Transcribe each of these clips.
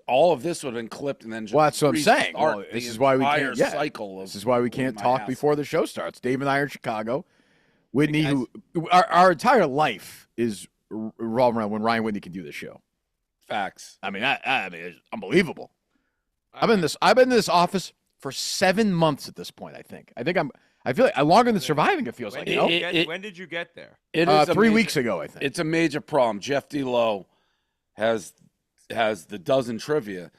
all of this would have been clipped and then just Well, that's what I'm saying. restart Well, the this is why we entire can't. Yeah, cycle of this is why we can't my talk ass. before the show starts. Dave and I are in Chicago. Whitney, Hey, guys. who our entire life is revolving around when Ryan Whitney can do this show. Facts. I mean, it's unbelievable. I've been in this office for 7 months at this point. I feel like longer than surviving. It feels like. When did you get there? It is 3 weeks ago, I think. It's a major problem. Jeff D. Lowe has the dozen trivia.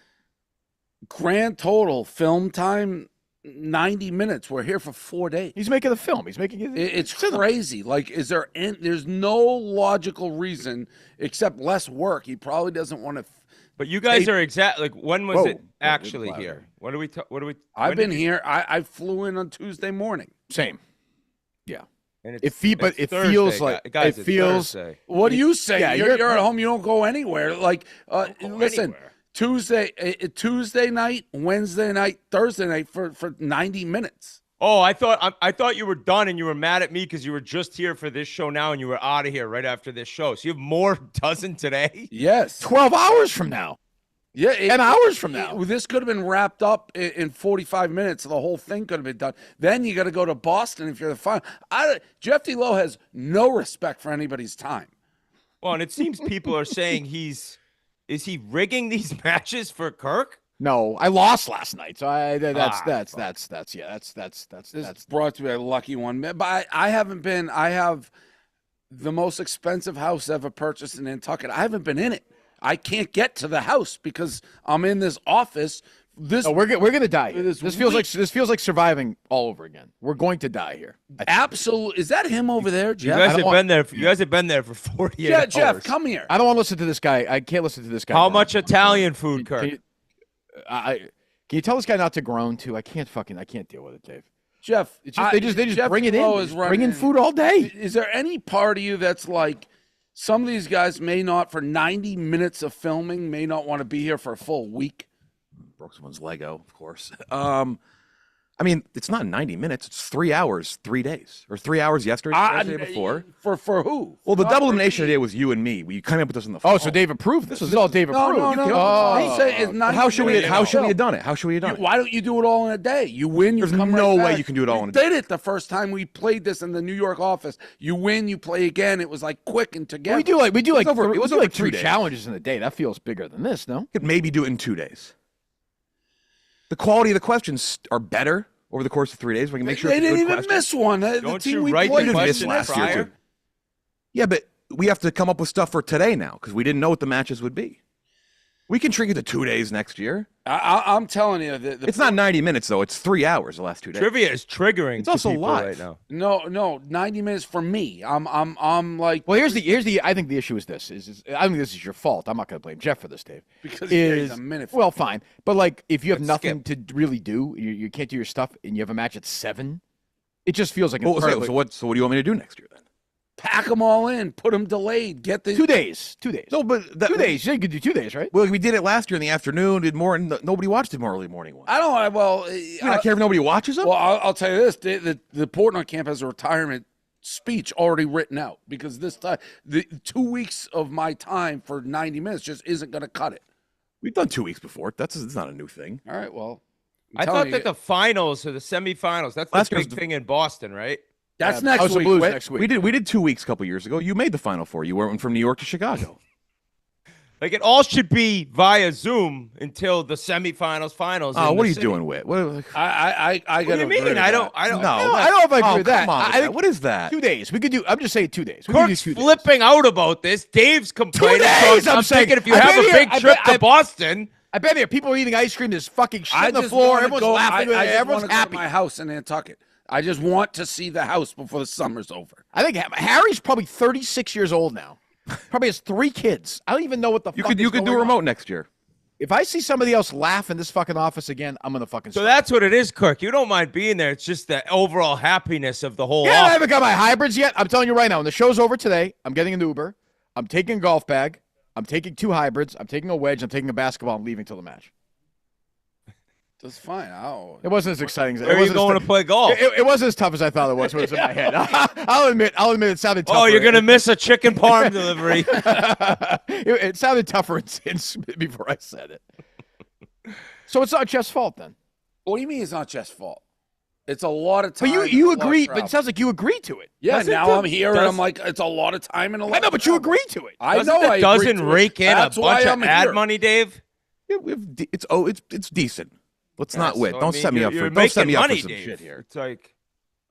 Grand total film time 90 minutes. We're here for 4 days. He's making a film. He's making it. It's crazy. Like, there's no logical reason except less work. He probably doesn't want to. But you guys are exactly like, when was it actually louder. here? What do we? I've been here. I flew in on Tuesday morning. Same. Yeah. And It Thursday, feels like guys, it it's feels. Thursday. What do you say? Yeah, you're at home. You don't go anywhere. Like, listen. anywhere. Tuesday night, Wednesday night, Thursday night for 90 minutes. Oh, I thought you were done and you were mad at me because you were just here for this show now and you were out of here right after this show. So you have more dozen today? Yes. 12 hours from now. Yeah. 10 hours from now. This could have been wrapped up in 45 minutes. The whole thing could have been done. Then you got to go to Boston if you're the final. Jeff D. Lowe has no respect for anybody's time. Well, and it seems people are saying is he rigging these matches for Kirk? No, I lost last night, so that's Brought to be a lucky one. But I haven't been. I have the most expensive house ever purchased in Nantucket. I haven't been in it. I can't get to the house because I'm in this office. we're gonna die here. This This feels like surviving all over again. We're going to die here. Absolutely. Is that him over there, You Jeff? guys have been there. You guys have been there for 48 Yeah, hours. Jeff, come here. I don't want to listen to this guy. I can't listen to this guy. How now. much Italian food, Kirk? Can you tell this guy not to groan too? I can't deal with it, Dave. Jeff, They just Jeff bring it in. Lowe They is just bring running in food all day. Is there any part of you that's like, some of these guys may not, for 90 minutes of filming, may not want to be here for a full week? Broke someone's Lego, of course. I mean, it's not 90 minutes. It's 3 hours, 3 days, or 3 hours yesterday, the day before. For who? Well, the Not double for elimination me. today was you and me. You came up with us on the phone. Oh, so Dave approved this. This is all Dave No, approved. no, no. Oh. It's 90 How should we minutes. have done it? How should we have done it? Why don't you do it all in a day? You win, you There's come no right way back. you can do it all We in a day. did it the first time we played this in the New York office. You win, you play again. It was like quick and together. We do like it was over 2 3 days. challenges in a day. That feels bigger than this, no? You could maybe do it in 2 days. The quality of the questions are better over the course of 3 days. We can make sure They it's a didn't good even question. miss one. The Don't team you we write played the missed question last year, prior? too. Yeah, but we have to come up with stuff for today now because we didn't know what the matches would be. We can shrink it to 2 days next year. I'm telling you, It's not 90 minutes though. It's 3 hours the last 2 days. Trivia is triggering. It's also to people live. right now. No, 90 minutes for me. I'm like, Well, here's the. I think the issue is this. I think this is your fault. I'm not going to blame Jeff for this, Dave. because he's a minute. Well, fine, but like if you have Let's nothing to really do, you can't do your stuff, and you have a match at 7, it just feels like Well, incredibly- so what do you want me to do next year then? Pack them all in, put them delayed, get the 2 days. 2 days. No, but 2 days. You could do 2 days, right? Well, we did it last year in the afternoon. Did more, and nobody watched the early morning one. I don't. Well, You don't care if nobody watches them. well, I'll tell you this: the Portnoy camp has a retirement speech already written out because this time, the 2 weeks of my time for 90 minutes just isn't going to cut it. We've done 2 weeks before. It's not a new thing. All right, well, I thought that the finals or the semifinals, that's Last the year's big thing in Boston, right? that's House next of week. Blues Whit. next week. We did 2 weeks a couple years ago. You made the final four. You went from New York to Chicago. Like it all should be via Zoom until the semifinals, finals. Oh, in what the are you city. doing, Whit? I What do got you mean? I don't. No, I don't know if I agree with that. Come on, I think what is that? 2 days. We could do. I'm just saying 2 days. We could do Kirk's 2 days. flipping out about this. Dave's complaining. days, So I'm I'm saying. thinking if you I've have been a here- big I've trip been- to Boston, I bet there people are eating ice cream. There's fucking shit I on the just floor. wanna Everyone's go, laughing. I just Everyone's wanna go to happy. my house in Nantucket. I just want to see the house before the summer's over. I think Harry's probably 36 years old now. Probably has 3 kids. I don't even know what the You fuck could is do going remote on. next year. If I see somebody else laugh in this fucking office again, I'm gonna fucking. so stop. that's what it is, Kirk. You don't mind being there. It's just the overall happiness of the whole. Yeah, I office. haven't got my hybrids yet. I'm telling you right now. When the show's over today, I'm getting an Uber. I'm taking a golf bag. I'm taking 2 hybrids. I'm taking a wedge. I'm taking a basketball. I'm leaving till the match. That's fine. It wasn't as exciting. Where are you going to play golf? It wasn't as tough as I thought it was when it was in my head. I'll admit it sounded tougher. Oh, you're gonna miss a chicken parm delivery. It sounded tougher before I said it. So it's not Jeff's fault then. What do you mean it's not Jeff's fault? It's a lot of time. But you agree. But it sounds like you agree to it. Yeah, Does it now do- I'm here and does- I'm like, it's a lot of time and a lot. I know, of but you travel. agree to it. I Doesn't know. the I agree dozen to it. rake in a That's why bunch of I'm ad here. money, Dave? Yeah, it's decent. Let's not wit. So, Don't I mean, set me up you're for. Don't set making me up money, for some Dave. shit here. It's like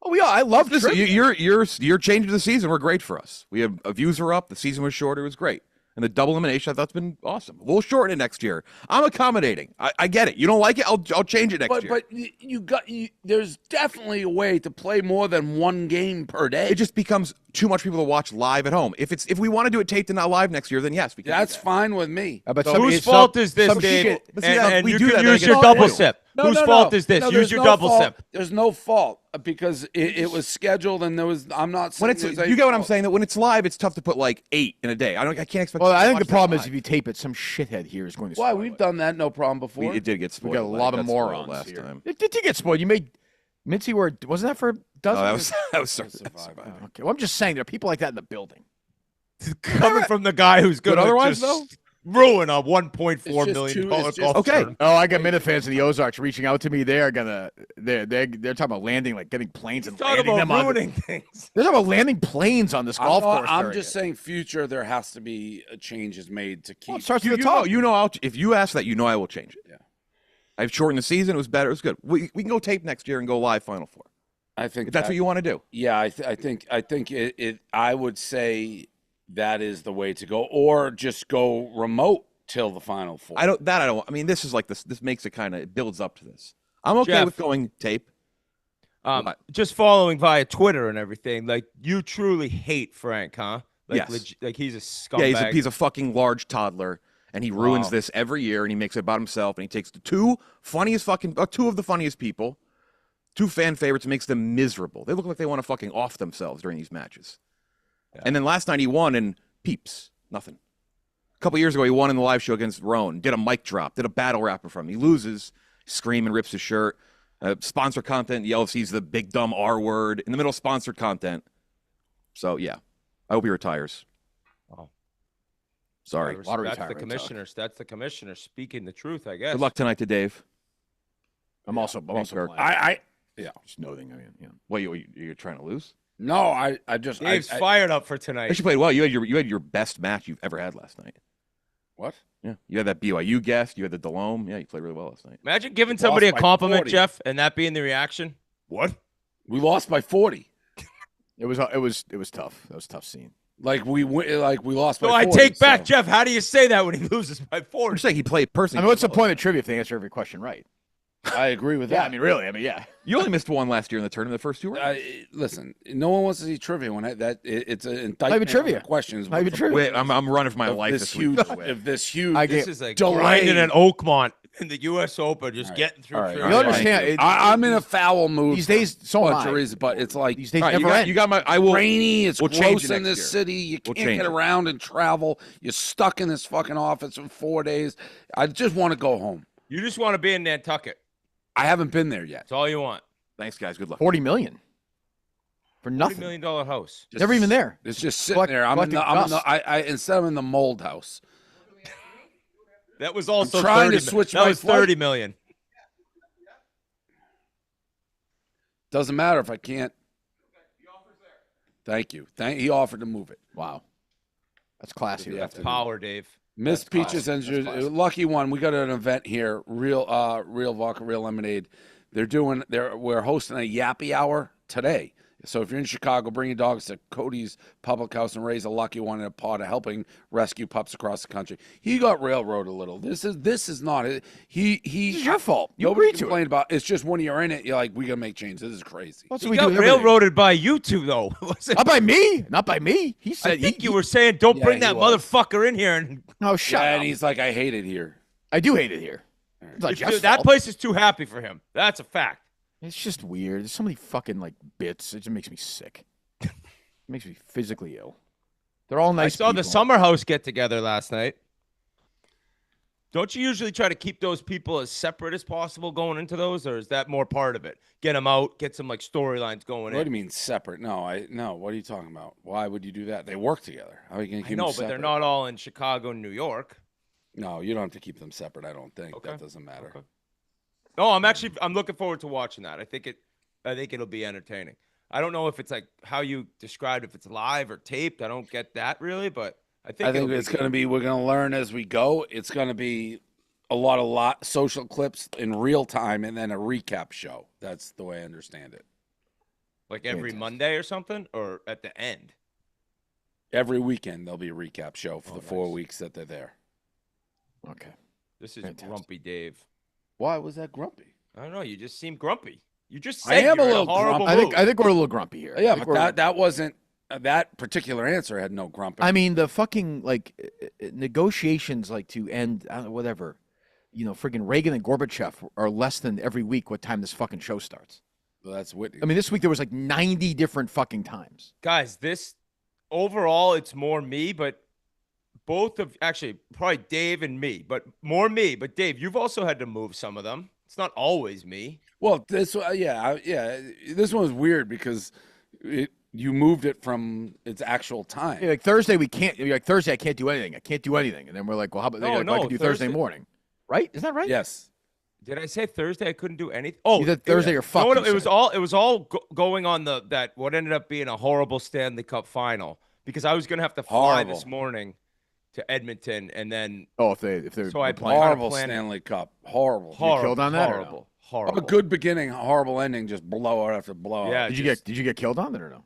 Oh yeah, I love Listen, trivia. you're changing the season. We're great for us. We have views are up. The season was shorter. It was great. And the double elimination, I thought's been awesome. We'll shorten it next year. I'm accommodating. I get it. You don't like it? I'll change it next year. But there's definitely a way to play more than one game per day. It just becomes too much people to watch live at home. If we want to do it taped and not live next year, then yes, we can. That's do that. fine with me. But whose fault is this, some Dave? shit- But see, And we you do can that, use then your it gets double spoiled. sip. No, Whose no, fault no. is this? No, Use there's your no double fault. sip. There's no fault because it was scheduled and there was. I'm not saying When it's there's you any get what I'm fault. saying? That when it's live, it's tough to put like 8 in a day. I can't expect. Well, people I to think the watch that problem is live. if you tape it, some shithead here is going to. Why spoil we've it. done that, no problem before. It did get We spoiled. got a lot It of got spoiled morons last here. time. It did get spoiled. You made Mincy where wasn't that for a dozen? Oh, that was Survivor. Okay, well, I'm just saying there are people like that in the building. Coming from the guy who's going But to otherwise, just ruin a $1.4 It's just million too- dollar it's golf just- Okay. tournament. Oh, I got Minute fans in the Ozarks reaching out to me. They're talking about landing, like getting planes and Talk landing them about on. ruining things. They're talking about landing planes on this golf course. I'm during just it. saying, future there has to be changes made to keep. Well, it starts You at the know, top. if you ask that, you know I will change it. Yeah. I've shortened the season. It was better. It was good. We can go tape next year and go live Final Four. I think If that's what you want to do. Yeah, I think it. I would say that is the way to go, or just go remote till the Final Four. I don't. I mean, this is like this. This makes it kind of. It builds up to this. I'm okay Jeff. with going tape. What? Just following via Twitter and everything, like you truly hate Frank, huh? Like, Yes. like he's a scumbag. Yeah, he's a fucking large toddler, and he ruins this every year, and he makes it about himself, and he takes the two of the funniest people, two fan favorites, and makes them miserable. They look like they want to fucking off themselves during these matches. Yeah. And then last night he won and peeps, nothing. A couple years ago he won in the live show against Roan, did a mic drop, did a battle rapper from him. He loses, scream and rips his shirt. Sponsor content, yells he's the big dumb R word in the middle of sponsored content. So yeah, I hope he retires. Oh. Sorry. That's Lottery the retirement commissioner. That's the commissioner speaking the truth, I guess. Good luck tonight to Dave. I'm also Kirk. playing. Yeah. Just noting. I mean, yeah. What you're trying to lose? No, I just Dave's fired up for tonight. Actually played well. You had your best match you've ever had last night. What? Yeah, you had that BYU guest. You had the Delhomme. Yeah, you played really well last night. Imagine giving somebody a by compliment, 40. Jeff, and that being the reaction. What? We lost by 40. It was tough. That was a tough scene. We lost by No, 40. I take back, so- Jeff. How do you say that when he loses by I'm 4? just saying he played personally. I mean, what's the point of trivia if they answer every question right? I agree with Yeah, that. I mean, really. I mean, yeah. You only missed one last year in the tournament. The first two were. Listen, no one wants to see trivia when it's an indictment. trivia. on the questions. Not even with- trivia. Wait, I'm running for my of life this this huge, week. if this huge. This is like delay. grinding in Oakmont in the U.S. Open, just All right. getting through. All right. trivia. You understand? I'm in a foul mood. These days, for so a am bunch I. of reasons, but it's like These days All right, never end. you got my. I will. rainy. It's we'll change gross it in next this year. city. You We'll can't change get it. around and travel. You're stuck in this fucking office for 4 days. I just want to go home. You just want to be in Nantucket. I haven't been there yet. That's all you want. Thanks, guys. Good luck. $40 million for $40 nothing. million house. Never even there. It's just sitting Collect- there. I'm in collecting the, dust. I instead I'm in the mold house. That was also trying to 30 switch That my was flight. 30 million. Doesn't matter if I can't. Thank you. He offered to move it. Wow. That's classy. Yeah, right that's there. Power, Dave. Miss That's Peaches classy. and That's classy. lucky one. We got an event here. Real vodka, real lemonade. We're hosting a yappy hour today. So if you're in Chicago, bring your dogs to Cody's Public House and raise a lucky one in a pot of helping rescue pups across the country. He got railroaded a little. This is not it. This is your fault. You nobody agreed to it. complained about. It's just when you're in it, you're like, we gotta make changes. This is crazy. That's He what we got do. Everything. railroaded by you two, though. Wasn't Not by me. Not by me. He said I think he, you were saying, don't Yeah, bring he that was. motherfucker in here. And No, shut Yeah, up. and he's like, I hate it here. I do hate it here. It's not Jeff's that fault. place is too happy for him. That's a fact. It's just weird. There's so many fucking bits. It just makes me sick. It makes me physically ill. They're all nice. I saw the people. Summer House get together last night. Don't you usually try to keep those people as separate as possible going into those, or is that more part of it? Get them out, get some like storylines going What do in. you mean separate? No. What are you talking about? Why would you do that? They work together. How are you going to I keep know, them but separate? they're not all in Chicago and New York. No, you don't have to keep them separate. I don't think Okay. that doesn't matter. Okay. No, I'm looking forward to watching that. I think it'll be entertaining. I don't know if it's like how you described, if it's live or taped. I don't get that really, but I think it's going to be. We're going to learn as we go. It's going to be a lot social clips in real time, and then a recap show. That's the way I understand it. like every Monday or something, or at the end. Every weekend there'll be a recap show for the 4 nice. weeks that they're there. Okay. This is Fantastic. Grumpy Dave. Why was that grumpy? I don't know. You just seem grumpy. You just I said am a you're in little horrible grumpy. I think we're a little grumpy here. Yeah, I think but we're- that wasn't that particular answer had no grumpy. I mean, the fucking like negotiations, like to end whatever, friggin' Reagan and Gorbachev are less than every week what time this fucking show starts. Well, that's Whitney. I mean, this week there was like 90 different fucking times. Guys, this overall it's more me, but both of actually probably Dave and me, but more me. But Dave, you've also had to move some of them. It's not always me. Well, this this one was weird because you moved it from its actual time. Yeah, like Thursday we can't. Like Thursday I can't do anything. I can't do anything. And then we're like, well, how about No, I can do Thursday Thursday- morning, right? Is that right? Yes. Did I say Thursday I couldn't do anything? Oh, Either Thursday or fuck. No, you it was said. all going on that what ended up being a horrible Stanley Cup final because I was gonna have to fly Horrible. this morning to Edmonton and then Oh, if they're So I playing. kinda Horrible planned- Stanley Cup. Horrible. horrible, killed on that or no? horrible, horrible. A good beginning, horrible ending, just blowout after blowout. Yeah. Did you get killed on it or no?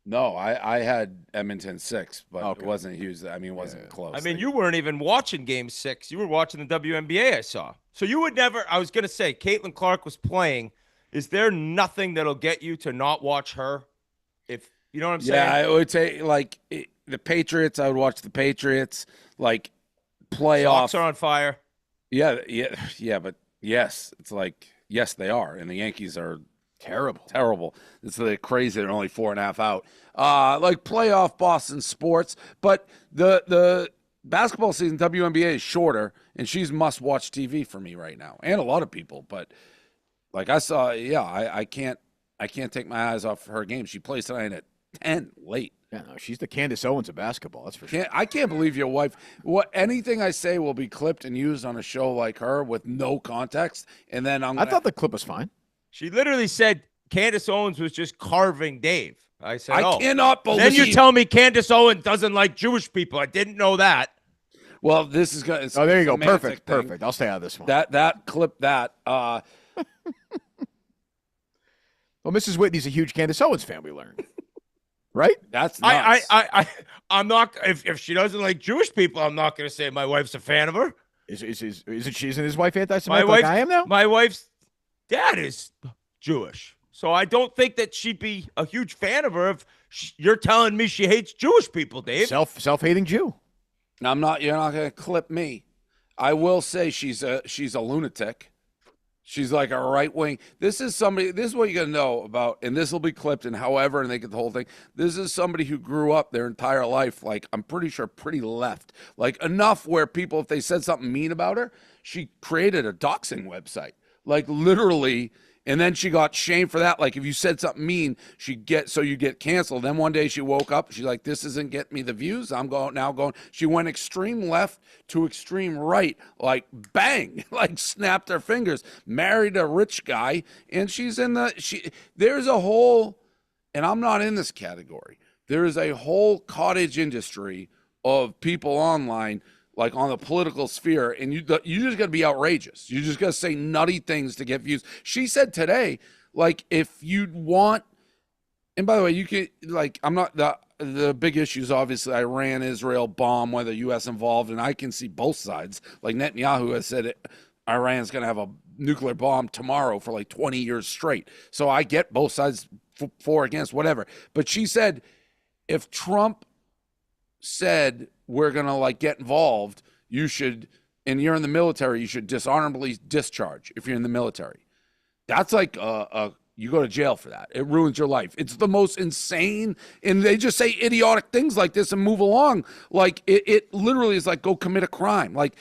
No, I had Edmonton 6, but Okay. it wasn't huge. I mean, it wasn't close. I mean, you weren't even watching Game 6. You were watching the WNBA. I saw. So you would never. I was gonna say, Caitlin Clark was playing. Is there nothing that'll get you to not watch her? If you know what I'm saying? Yeah, I would say like the Patriots. I would watch the Patriots. Like playoff. Sox are on fire. Yeah, but yes, it's like yes, they are, and the Yankees are terrible. It's like crazy. They're only 4.5 out. Like playoff Boston sports, but the basketball season WNBA is shorter, and she's must-watch TV for me right now, and a lot of people. But like I saw, I can't take my eyes off her game. She plays tonight at 10 late. Yeah, no, she's the Candace Owens of basketball. That's for sure. I can't believe your wife. Anything I say will be clipped and used on a show like her with no context, and then I thought the clip was fine. She literally said Candace Owens was just carving Dave. I said, I cannot believe. Then you tell me Candace Owens doesn't like Jewish people. I didn't know that. Well, this is going. Oh, there you go. Perfect. Perfect. I'll stay out of this one. That clip that. Well, Mrs. Whitney's a huge Candace Owens fan. We learned, right? That's nuts. I'm not. If she doesn't like Jewish people, I'm not going to say my wife's a fan of her. Isn't his wife My anti-Semitic wife, like I am now? My wife's dad is Jewish, so I don't think that she'd be a huge fan of her if you're telling me she hates Jewish people, Dave. Self-hating Jew. I'm not. You're not going to clip me. I will say she's a lunatic. She's like a right wing. This is somebody. This is what you got to know about, and this will be clipped. And however, and they get the whole thing. This is somebody who grew up their entire life, like I'm pretty sure, pretty left, like enough where people, if they said something mean about her, she created a doxing website, like literally. And then she got shamed for that. Like if you said something mean, you get canceled. Then one day she woke up. She's like, "This isn't getting me the views. I'm going." She went extreme left to extreme right, like bang, like snapped her fingers. Married a rich guy, and she's in the. There's a whole, and I'm not in this category. There is a whole cottage industry of people online, like on the political sphere, and you just got to be outrageous. You just got to say nutty things to get views. She said today, like, if you want, and by the way, you can, like, I'm not, the big issues, obviously, Iran, Israel, bomb, whether U.S. involved, and I can see both sides. Like Netanyahu has said Iran's going to have a nuclear bomb tomorrow for like 20 years straight. So I get both sides for, against, whatever. But she said, if Trump said we're gonna like get involved, you should, and you're in the military, you should dishonorably discharge if you're in the military. That's like you go to jail for that. It ruins your life. It's the most insane, and they just say idiotic things like this and move along. Like it literally is like go commit a crime. Like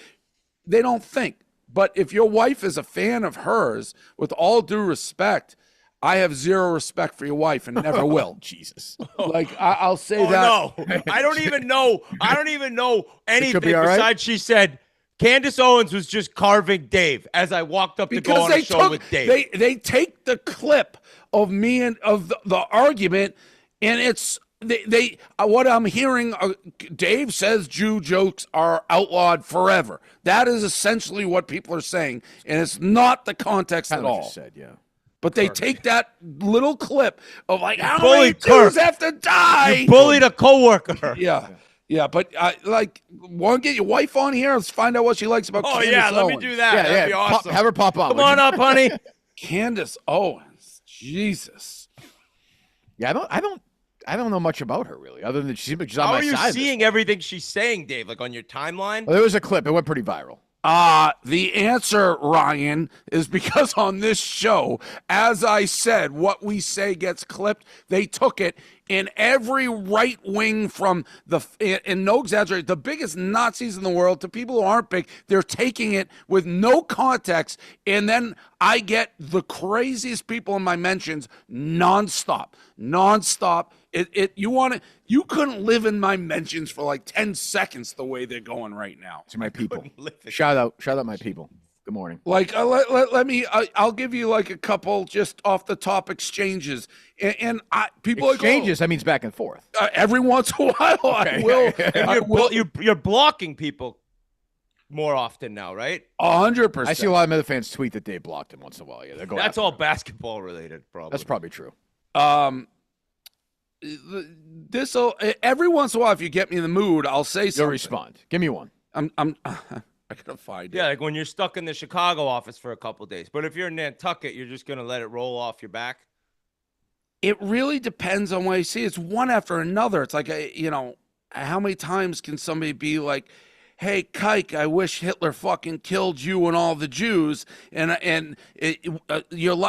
they don't think. But if your wife is a fan of hers, with all due respect, I have zero respect for your wife and never will. Jesus. Like I'll say that. No, I don't even know. I don't even know anything be all right? besides she said Candace Owens was just carving Dave as I walked up to go on a show with Dave. They take the clip of me and of the argument, and it's they what I'm hearing. Dave says Jew jokes are outlawed forever. That is essentially what people are saying, and it's not the context Kind at of all. what you said, yeah. But they take that little clip of like how bullied many Kirk. Jews have to die. You bullied a coworker. Yeah, but like, want to get your wife on here? Let's find out what she likes about. Oh Candace yeah, let Owens. me do that. That'd be awesome. Have her pop on. Come would on you? up, honey. Candace Owens, Jesus. Yeah, I don't know much about her really, other than she's on How my are you side. seeing everything she's saying, Dave? Like on your timeline? Well, there was a clip. It went pretty viral. The answer, Ryan, is because on this show, as I said, what we say gets clipped. They took it in every right wing from and no exaggeration, the biggest Nazis in the world to people who aren't big. They're taking it with no context. And then I get the craziest people in my mentions nonstop. You couldn't live in my mentions for like 10 seconds the way they're going right now. To my people. Shout out my people. Good morning. Like, let me. I'll give you like a couple just off the top exchanges, and people Exchanges. That means back and forth. Every once in a while, I will. And you're blocking people more often now, right? 100%. I see a lot of other fans tweet that they blocked him once in a while. Yeah, they're going. That's all basketball related, probably. That's probably true. This'll every once in a while, if you get me in the mood, I'll say something. You'll respond. Give me one. I gotta find it. Yeah, like when you're stuck in the Chicago office for a couple of days. But if you're in Nantucket, you're just gonna let it roll off your back. It really depends on what you see. It's one after another. It's like how many times can somebody be like, "Hey, Kike, I wish Hitler fucking killed you and all the Jews." And the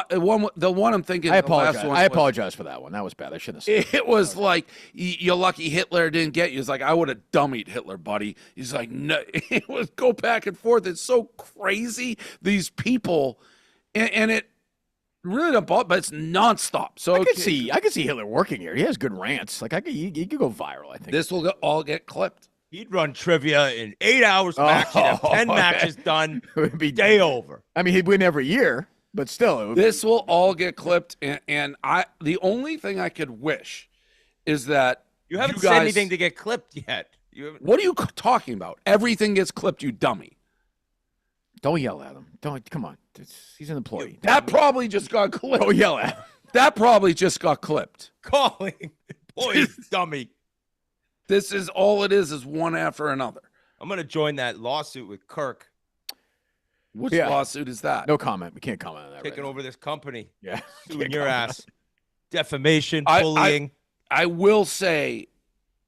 one I'm thinking. I apologize. I apologize for that one. That was bad. I shouldn't have said It was like, you're lucky Hitler didn't get you. It's like, I would have dummied Hitler, buddy. He's like, no. It was go back and forth. It's so crazy, these people. And it really don't bother, but it's nonstop. So I could see Hitler working here. He has good rants. Like he could go viral, I think. This will all get clipped. He'd run trivia in 8 hours max. He'd have 10 matches done. It would be day over. I mean, he'd win every year, but still. It would This will all get clipped. And the only thing I could wish is that You haven't guys, said anything to get clipped yet. What are you talking about? Everything gets clipped, you dummy. Don't yell at him. Come on. He's an employee. That probably just got clipped. Don't yell at him. That probably just got clipped. Calling employees dummy. This is all it is one after another. I'm going to join that lawsuit with Kirk. Which lawsuit is that? No comment. We can't comment on that. Taking over this company. Yeah. Suing your ass. Defamation, bullying. I will say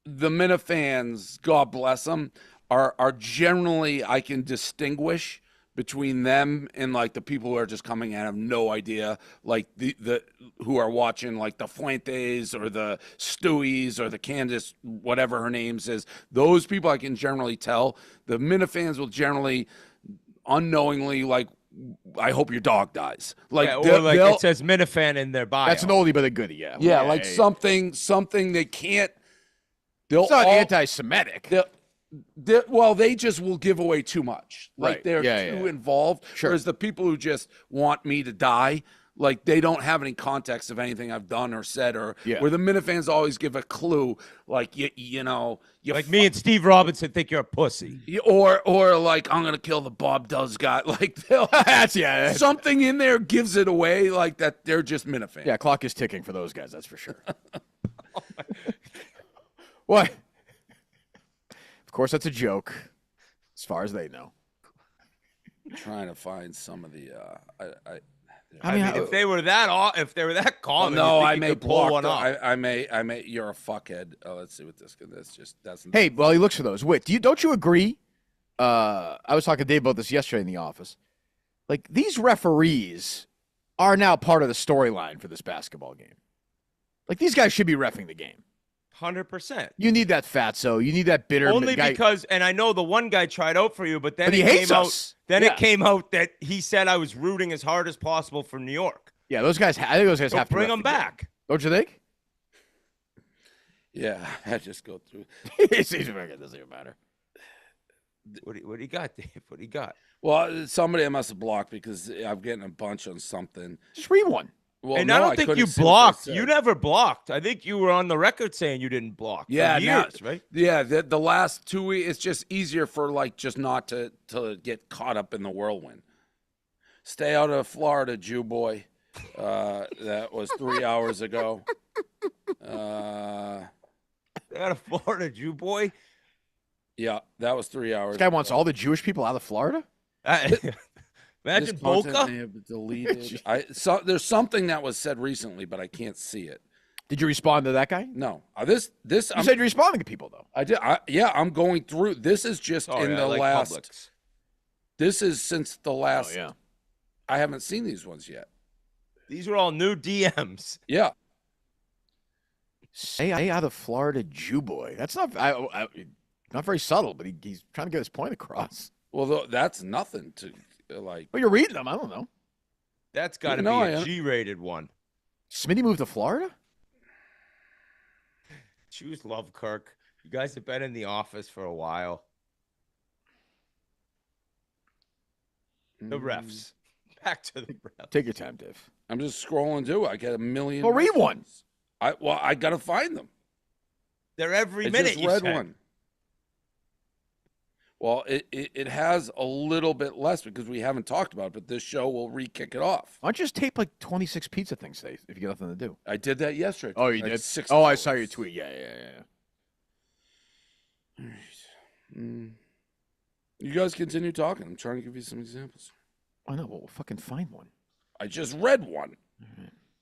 the Minifans, God bless them, are generally, I can distinguish between them and like the people who are just coming and have no idea, like the who are watching like the Fuentes or the Stewies or the Candace, whatever her name is. Those people I can generally tell. The Minifans will generally unknowingly like, I hope your dog dies. Like, or like it says Minifan in their bio. That's an oldie but a goodie, yeah. Yeah, like something they can't. It's not anti-Semitic. Well, they just will give away too much. Like Right. they're too involved. Sure. Whereas the people who just want me to die, like they don't have any context of anything I've done or said, or where the Minifans always give a clue, like you know, like me and Steve Robinson think you're a pussy, or like I'm gonna kill the Bob Does guy. Like they'll something in there gives it away, like that they're just Minifans. Yeah, clock is ticking for those guys. That's for sure. What? Of course, that's a joke, as far as they know. I'm trying to find some of the. I mean, if they were that common, no, I you may could pull one off. I may. You're a fuckhead. Let's see what this. This just doesn't. Hey, well, he looks for those. Wait, don't you agree? I was talking to Dave about this yesterday in the office. Like, these referees are now part of the storyline for this basketball game. Like, these guys should be reffing the game. 100%. You need that fatso. You need that bitter Only guy. because, and I know the one guy tried out for you, but then But he it hates came out. us. Then Yeah. it came out that he said I was rooting as hard as possible for New York. Yeah, those guys. I think those guys So have to bring ref him the game. back. Don't you think? Yeah, I just go through. It doesn't even matter. What do you got, Dave? What do you got? Well, somebody I must have blocked because I'm getting a bunch on something. Just read one. Well, And no, I don't think couldn't you see what they blocked. said. You never blocked. I think you were on the record saying you didn't block. Yeah, for years, right? Yeah, the last 2 weeks, it's just easier for like just not to get caught up in the whirlwind. Stay out of Florida, Jew boy. That was 3 hours ago. They got a Florida Jew boy. Yeah, that was 3 hours. This guy wants all the Jewish people out of Florida. Imagine This content Boca. may have been deleted. There's something that was said recently, but I can't see it. Did you respond to that guy? No, this You said you're responding to people though. I did. Yeah, I'm going through. This is just Oh, in yeah, the like last. Publix. This is since the last. Oh, yeah. I haven't seen these ones yet. These are all new DMs. Yeah. Stay out of Florida, Jew boy. That's not not very subtle, but he's trying to get his point across. Well, that's nothing to like. Well, you're reading them. I don't know. That's got to No, be I a am. G-rated one. Smitty moved to Florida? Jews love Kirk. You guys have been in the office for a while. The refs. Back to the refs. Take your time, Dave. I'm just scrolling too. I get a million. Well, read one. I gotta find them. They're every I minute. just you read said. one. Well, it has a little bit less because we haven't talked about it, but this show will re-kick it off. Why don't you just tape like 26 pizza things today if you got nothing to do? I did that yesterday. Oh, you Like did? 6 Oh, I hours. saw your tweet. Yeah. You guys continue talking. I'm trying to give you some examples. I know. Well, we'll fucking find one. I just read one.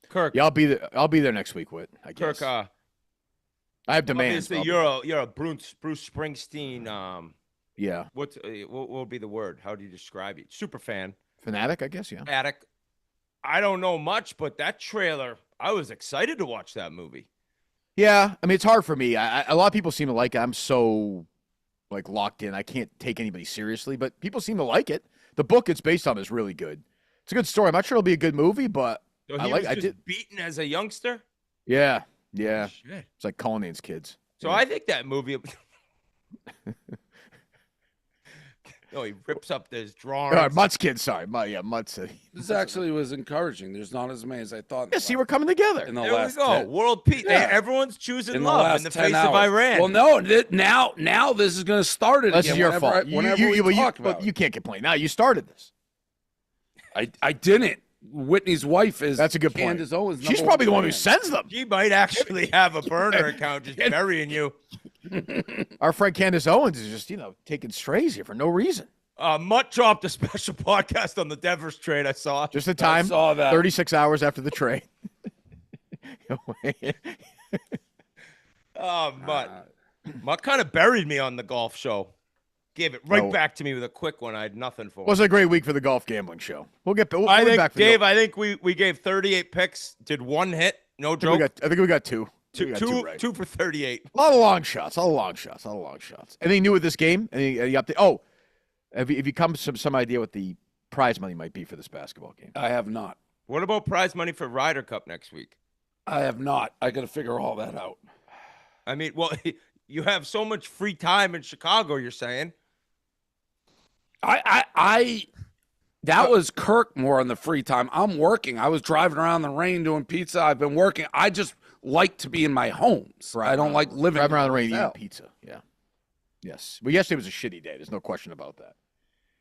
Kirk. Yeah, I'll be there next week, Whit. I guess. Kirk. I have demands. Obviously, you're a Bruce Springsteen. Yeah. What would be the word? How do you describe it? Super fan. Fanatic, I guess. Yeah. Addict. I don't know much, but that trailer, I was excited to watch that movie. Yeah. I mean, it's hard for me. A lot of people seem to like it. I'm so like locked in. I can't take anybody seriously, but people seem to like it. The book it's based on is really good. It's a good story. I'm not sure it'll be a good movie, but So I he like. was I just did. beaten as a youngster. Yeah. Shit. It's like Cullinan's kids. So I think that movie. No, he rips up his drawings. Mutt's kids. Sorry, Mutt's. This actually was encouraging. There's not as many as I thought. Yeah, see, we're coming together. in the There we last go. 10 World peace. Yeah. Everyone's choosing in the love last in the 10 face hours. of Iran. Well, no, now this is going to start it That's again. your whenever fault. Whenever we talk about you can't complain. Now you started this. I didn't. Whitney's wife is. That's a good point. Candace Owens. She's probably the one who sends them. She might actually have a burner account just burying you. Our friend Candace Owens is just taking strays here for no reason. Mutt dropped a special podcast on the Devers trade. I saw. Just the time. saw that. 36 hours after the trade. Oh, Mutt. Mutt kind of buried me on the golf show. Gave it right No. back to me with a quick one. I had nothing for. Was a great week for the golf gambling show. We'll be I think, back for Dave. I think we gave 38 picks. Did one hit? No I think joke. we got two. We got Two right. for 38. A lot of long shots. Anything new with this game? Any update? Oh, have you come to some idea what the prize money might be for this basketball game? I have not. What about prize money for Ryder Cup next week? I have not. I got to figure all that out. I mean, well, you have so much free time in Chicago. You're saying. That was Kirk more in the free time. I'm working. I was driving around in the rain doing pizza. I've been working. I just like to be in my homes. I don't like living Driving around in the rain a eating hotel. pizza. Yeah. Yes. But yesterday was a shitty day. There's no question about that.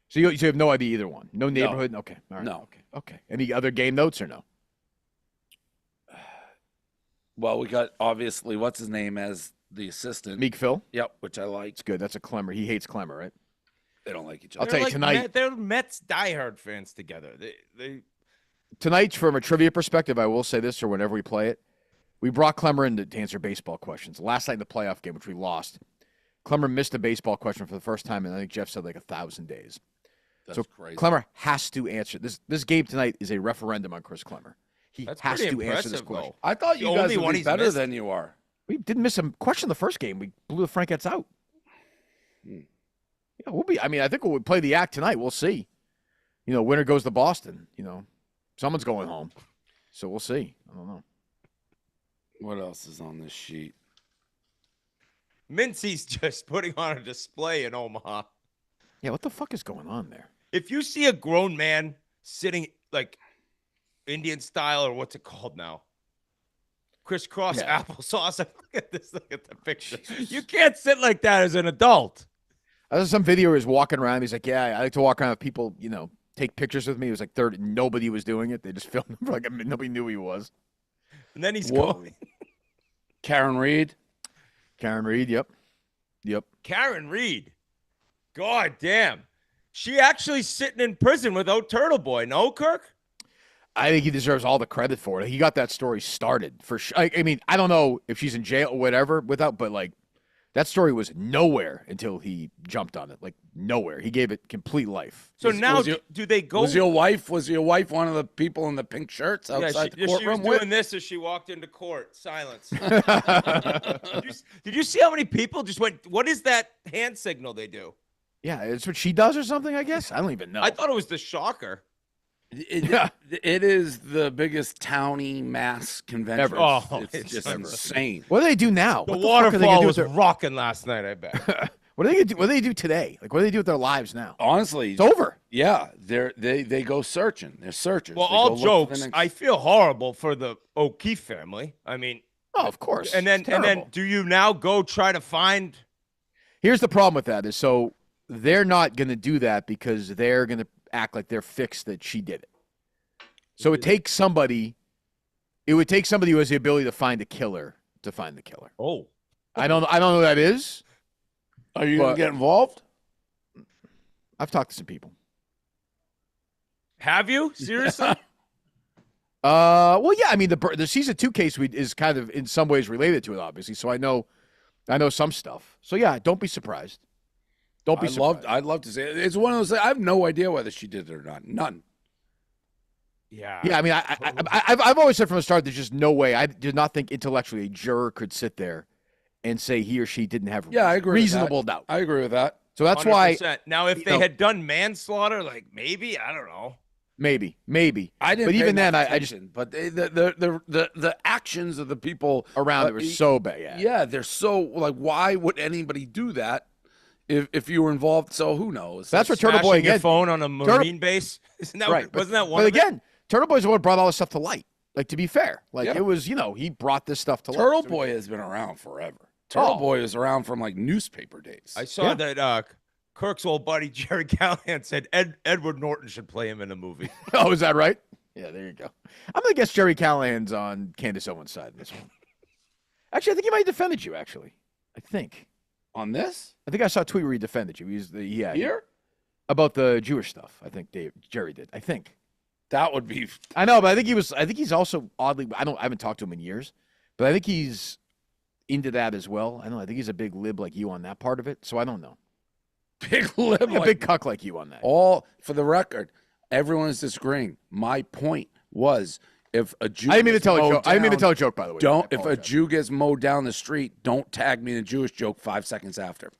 So you have no idea either one? No neighborhood? Okay. All right. No. Okay. Any other game notes or no? Well, we got obviously what's his name as the assistant. Meek Phil? Yep, which I like. It's good. That's a Klemmer. He hates Klemmer, right? They don't like each I'll other. tell you tonight. They're Mets diehard fans together. They Tonight, from a trivia perspective, I will say this, or whenever we play it, we brought Klemmer in to answer baseball questions. Last night in the playoff game, which we lost, Klemmer missed a baseball question for the first time, and I think Jeff said like 1,000 days. That's crazy. Klemmer has to answer this game tonight is a referendum on Chris Klemmer. He That's has pretty to answer this impressive, question. though. I thought The you guys only would one be he's better missed. than you are. We didn't miss a question the first game. We blew the Frankettes out. Yeah, we'll be. I mean, I think we'll play the act tonight. We'll see. Winner goes to Boston. Someone's going home. So we'll see. I don't know. What else is on this sheet? Mincy's just putting on a display in Omaha. Yeah, what the fuck is going on there? If you see a grown man sitting like Indian style, or what's it called now? Crisscross applesauce. Look at this. Look at the picture. You can't sit like that as an adult. There's some video where he's walking around. He's like, yeah, I like to walk around with people, take pictures with me. It was like 30. Nobody was doing it. They just filmed him. Like, nobody knew he was. And then he's going. Karen Reed. Yep. Karen Reed. God damn. She actually sitting in prison without Turtle Boy. No, Kirk? I think he deserves all the credit for it. He got that story started for sure. I mean, I don't know if she's in jail or whatever but like that story was nowhere until he jumped on it. Like nowhere. He gave it complete life. So now do they go? Was your wife one of the people in the pink shirts outside the courtroom? She was doing this as she walked into court. Silence. Did you see how many people just went? What is that hand signal they do? Yeah, it's what she does or something, I guess. I don't even know. I thought it was the shocker. It is the biggest towny mass convention. Ever. Oh, it's just insane. What do they do now? The what waterfall was rocking last night, I bet. What do they do? What do they do today? Like, what do they do with their lives now? Honestly, it's over. Yeah, they go searching. They're searchers. Well, all jokes. I feel horrible for the O'Keefe family. I mean, of course. And then do you now go try to find? Here's the problem with that is so they're not going to do that because they're going to act like they're fixed that she did it. So it would take somebody who has the ability to find a killer to find the killer. Oh. I don't know who that is. Are you going to get involved? I've talked to some people. Have you? Seriously? Well, yeah. I mean, the season 2 case is kind of in some ways related to it, obviously. So I know some stuff. So yeah, don't be surprised. Don't be surprised. I'd love to say it. It's one of those. I have no idea whether she did it or not. None. Yeah. Yeah. I mean, I've always said from the start, there's just no way. I did not think intellectually a juror could sit there and say he or she didn't have I agree reasonable with that. doubt. I agree with that. So that's 100%. why. Now, if they had done manslaughter, like maybe, I don't know. Maybe. I didn't. But even then, I just. But the actions of the people around it were so bad. Yeah, they're so like. Why would anybody do that if you were involved? So who knows? That's what Turtle Boy again. Your phone on a Marine base. Isn't that right? Wasn't that one? But again, Turtle Boy's the one who brought all this stuff to light. Like, to be fair, it was he brought this stuff to light. Turtle Boy has been around forever. Turtle Boy is around from like newspaper days. I saw that Kirk's old buddy Jerry Callahan said Edward Norton should play him in a movie. Oh, is that right? Yeah, there you go. I'm going to guess Jerry Callahan's on Candace Owens' side in this one. Actually, I think he might have defended you, actually. I think. On this? I think I saw a tweet where he defended you. Here? About the Jewish stuff, I think Jerry did. I think. That would be. I know, but I think he's also oddly. I haven't talked to him in years, but I think he's into that as well. I think he's a big lib like you on that part of it. So I don't know. Big lib, a big cuck like you on that. All for the record, everyone is disagreeing. My point was, if a Jew, I didn't mean to tell a joke. I didn't mean to tell a joke. By the way, if a Jew gets mowed down the street, don't tag me in a Jewish joke 5 seconds after.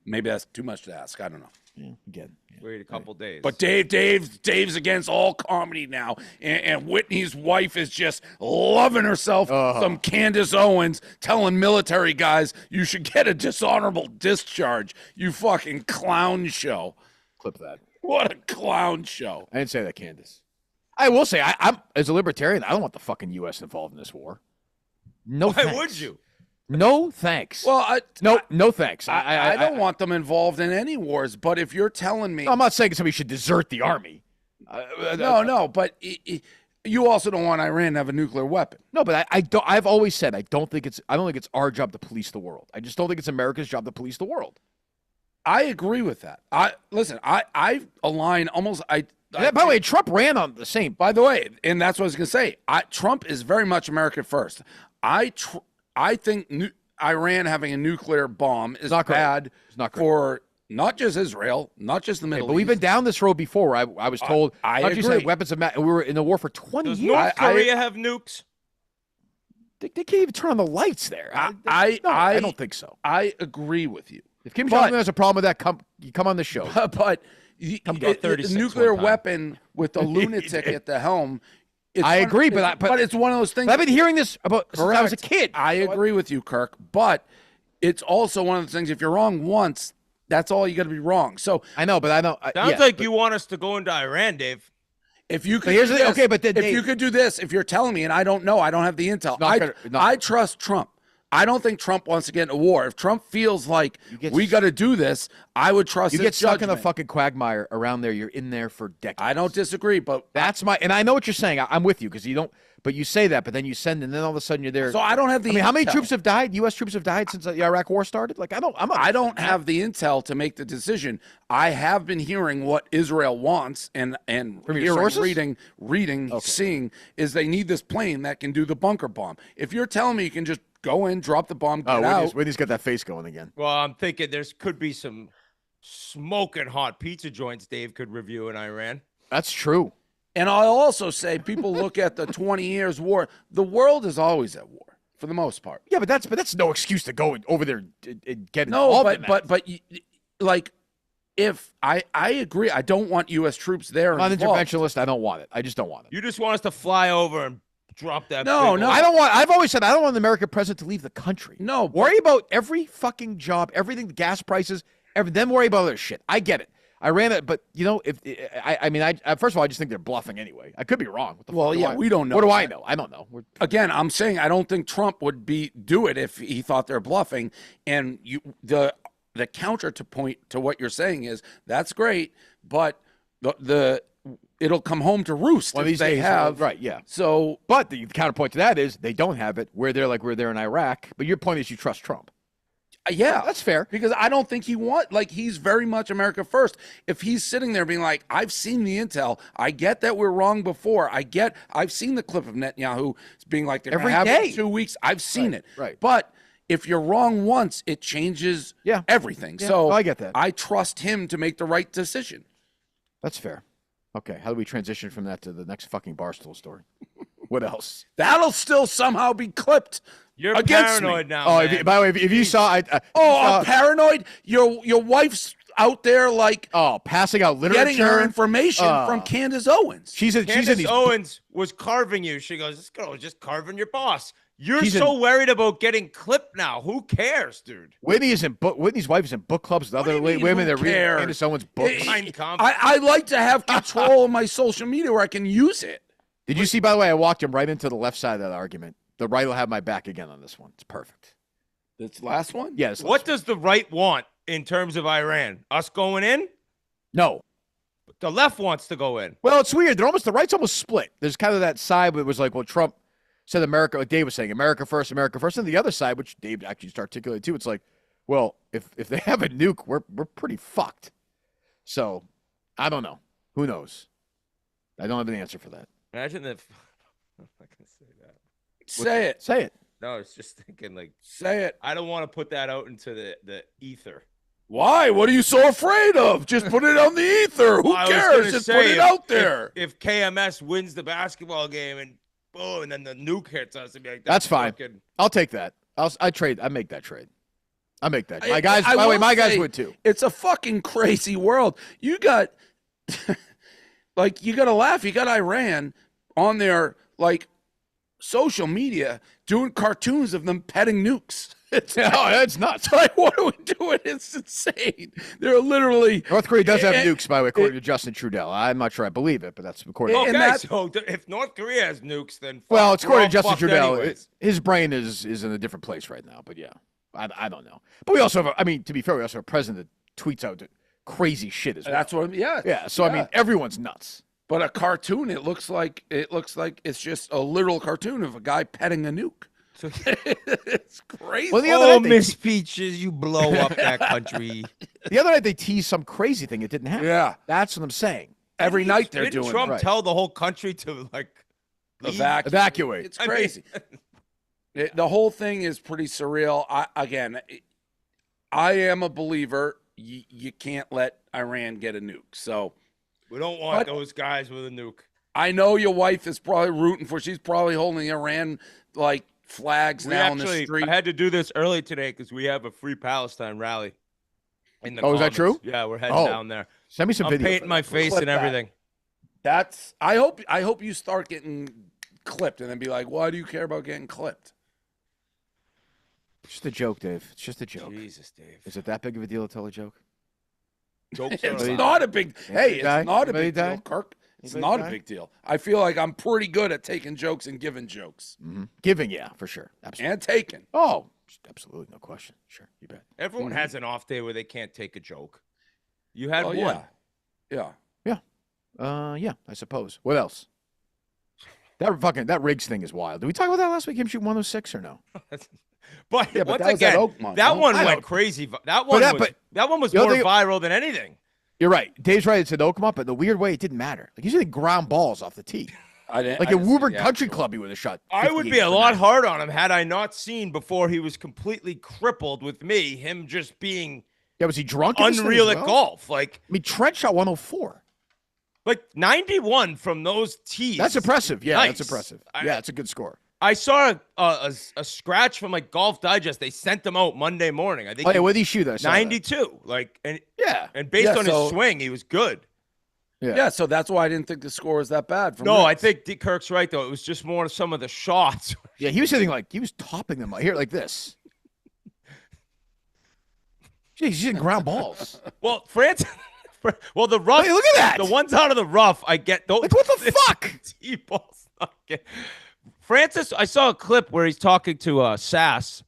Maybe that's too much to ask. I don't know. Yeah, again. Wait a couple days. But Dave's against all comedy now, and Whitney's wife is just loving herself. Some Candace Owens telling military guys you should get a dishonorable discharge. You fucking clown show. Clip that. What a clown show. I didn't say that, Candace. I will say, I'm as a libertarian, I don't want the fucking U.S. involved in this war. No, Why thanks. would you? No thanks. Well, no thanks. I don't want them involved in any wars. But if you're telling me, no, I'm not saying somebody should desert the army. No. But you also don't want Iran to have a nuclear weapon. No, but I don't. I've always said I don't think it's our job to police the world. I just don't think it's America's job to police the world. I agree with that. I align almost. By the way, Trump ran on the same. By the way, and that's what I was going to say. Trump is very much America first. I think Iran having a nuclear bomb is not bad for not just Israel, not just the Middle East. But we've been down this road before. I was told I agree. You said weapons of mass, and we were in the war for 20 years. Does North Korea have nukes? They can't even turn on the lights there. I don't think so. I agree with you. If Kim Jong Un has a problem with that, you come on the show. But the nuclear weapon with a lunatic at the helm. I agree, but it's one of those things. I've been hearing this since I was a kid. I agree with you, Kirk. But it's also one of the things. If you're wrong once, that's all you got to be wrong. So I know, but I know. Sounds like you want us to go into Iran, Dave. If you could, here's the thing. Okay, but then if you could do this, if you're telling me, and I don't know, I don't have the intel. I trust Trump. I don't think Trump wants to get into war. If Trump feels like we got to do this, I would trust his judgment. You get stuck in the judgment. fucking quagmire around there. You're in there for decades. I don't disagree, but that's and I know what you're saying. I'm with you because you don't. But you say that, but then you send, and then all of a sudden you're there. So I don't have the. I mean, how many troops have died? U.S. troops have died since the Iraq War started. Like I don't have the intel to make the decision. I have been hearing what Israel wants, and from your sources? reading, seeing is they need this plane that can do the bunker bomb. If you're telling me you can just go in, drop the bomb, get out. Whitney's got that face going again. Well, I'm thinking could be some smoking hot pizza joints Dave could review in Iran. That's true. And I'll also say people look at the 20 years war. The world is always at war for the most part. Yeah, but that's no excuse to go over there and get involved in that. But like if I agree, I don't want U.S. troops there. I'm an interventionist. I don't want it. I just don't want it. You just want us to fly over and drop that. No. I don't want. I've always said I don't want the American president to leave the country. No, worry about every fucking job, everything, the gas prices, then worry about other shit. I get it. I ran it, but if I first of all, I just think they're bluffing anyway. I could be wrong. We don't know. What do I know? I don't know. Again, I'm saying I don't think Trump would do it if he thought they're bluffing. And the counter to what you're saying is that's great, but it'll come home to roost if they have. Right, yeah. So, but the counterpoint to that is they don't have it. We're there like we're there in Iraq. But your point is you trust Trump. Yeah, that's fair. Because I don't think he's very much America first. If he's sitting there being like, I've seen the intel, I get that we're wrong before. I've seen the clip of Netanyahu being like, they're every gonna have day. it in 2 weeks. I've seen it. Right. But if you're wrong once, it changes everything. Yeah. So I get that. I trust him to make the right decision. That's fair. Okay, how do we transition from that to the next fucking Barstool story? What else? That'll still somehow be clipped. You're against paranoid me. now. Oh, man. by the way, if you saw, I'm paranoid. Your wife's out there like passing out literature, getting her information from Candace Owens. Candace Owens was carving you. She goes, "This girl was just carving your boss." You're so worried about getting clipped now. Who cares, dude? Whitney's wife is in book clubs with other women that read Candace Owens' books. I like to have control of my social media where I can use it. Did you see, by the way, I walked him right into the left side of that argument. The right will have my back again on this one. It's perfect. This last one? Yes. What does the right want in terms of Iran? Us going in? No. The left wants to go in. Well, it's weird. The right's almost split. There's kind of that side where it was like, well, Trump said America, like Dave was saying, America first. And the other side, which Dave actually just articulated too, it's like, well, if they have a nuke, we're pretty fucked. So, I don't know. Who knows? I don't have an answer for that. Imagine if I'm not gonna say that. Say it. No, I was just thinking like say it. I don't want to put that out into the ether. Why? What are you so afraid of? Just put it on the ether. Who cares? Just put it out there. If KMS wins the basketball game and boom, and then the nuke hits us, and be like, that's fine. I'll take that. I make that trade. My guys, by the way, my guys would too. It's a fucking crazy world. You got you got to laugh. You got Iran on their social media doing cartoons of them petting nukes. It's nuts. Like, what are we doing? It's insane. They're literally North Korea does have nukes, by the way, according to Justin Trudeau. I'm not sure I believe it, but that's according. So if North Korea has nukes, then it's according to Justin Trudeau. His brain is in a different place right now. But yeah, I don't know. But we also have, to be fair, we also have a president that tweets out crazy shit as well. That's what. Yeah. So I mean, everyone's nuts. But a cartoon, it looks like it's just a literal cartoon of a guy petting a nuke. So it's crazy. Well, the other night Miss Peaches, you blow up that country. The other night they teased some crazy thing. It didn't happen. Yeah, that's what I'm saying. Every night they're Didn't doing. Trump tell the whole country to evacuate. It's crazy. The whole thing is pretty surreal. I am a believer. You can't let Iran get a nuke. So we don't want those guys with a nuke. I know your wife is probably rooting for. She's probably holding Iran flags now in the street. I had to do this early today because we have a free Palestine rally. In the is that Commons. true? Yeah, we're heading down there. Send me some I'm video. painting my face Clip and that. everything. I hope you start getting clipped and then be like, why do you care about getting clipped? It's just a joke, Dave. It's just a joke. Jesus, Dave. Is it that big of a deal to tell a joke? Jokes It's are not a big. Hey, it's die? not a Anybody big deal, die? Kirk. It's Anybody not die? a big deal. I feel like I'm pretty good at taking jokes and giving jokes Giving, yeah, for sure. Absolutely. and taking. Oh, absolutely. No question. Sure. You bet. Everyone has an off day where they can't take a joke. You had Oh one. yeah. Yeah, I suppose. What else? That Riggs thing is wild. Did we talk about that last week? Him shooting 106 or no? But Yeah, but once that was at again, Oakmont, that no? one I went know. crazy. That one was the other more thing- viral than anything. You're right. Dave's right. It's at Oakmont, but the weird way it didn't matter. Like he's hitting ground balls off the tee. I didn't. Like I at didn't see Woburn the Country actual- Club, he would have shot. I would be 58 a from lot that. hard on him had I not seen before he was completely crippled with me, him just being Yeah, was he drunk? at this thing unreal as at well? golf. Like Trent shot 104. 91 from those tees. That's impressive. Yeah, Nice. that's impressive. I- Yeah, it's a good score. I saw a scratch from like Golf Digest. They sent them out Monday morning. I think Oh yeah, what did he shoot? I saw that. 92. Like and Yeah, based Yeah, on so- his swing, he was good. Yeah, so that's why I didn't think the score was that bad. From No, I Riggs. think Kirk's right though. It was just more of some of the shots. yeah. He was hitting he was topping them here like this. Jeez, he's hitting ground balls. Well, France. Well, the rough. Hey, look at that! The ones out of the rough, I get. Those, Like what the fuck? T-balls not get. Francis, I saw a clip where he's talking to Sass,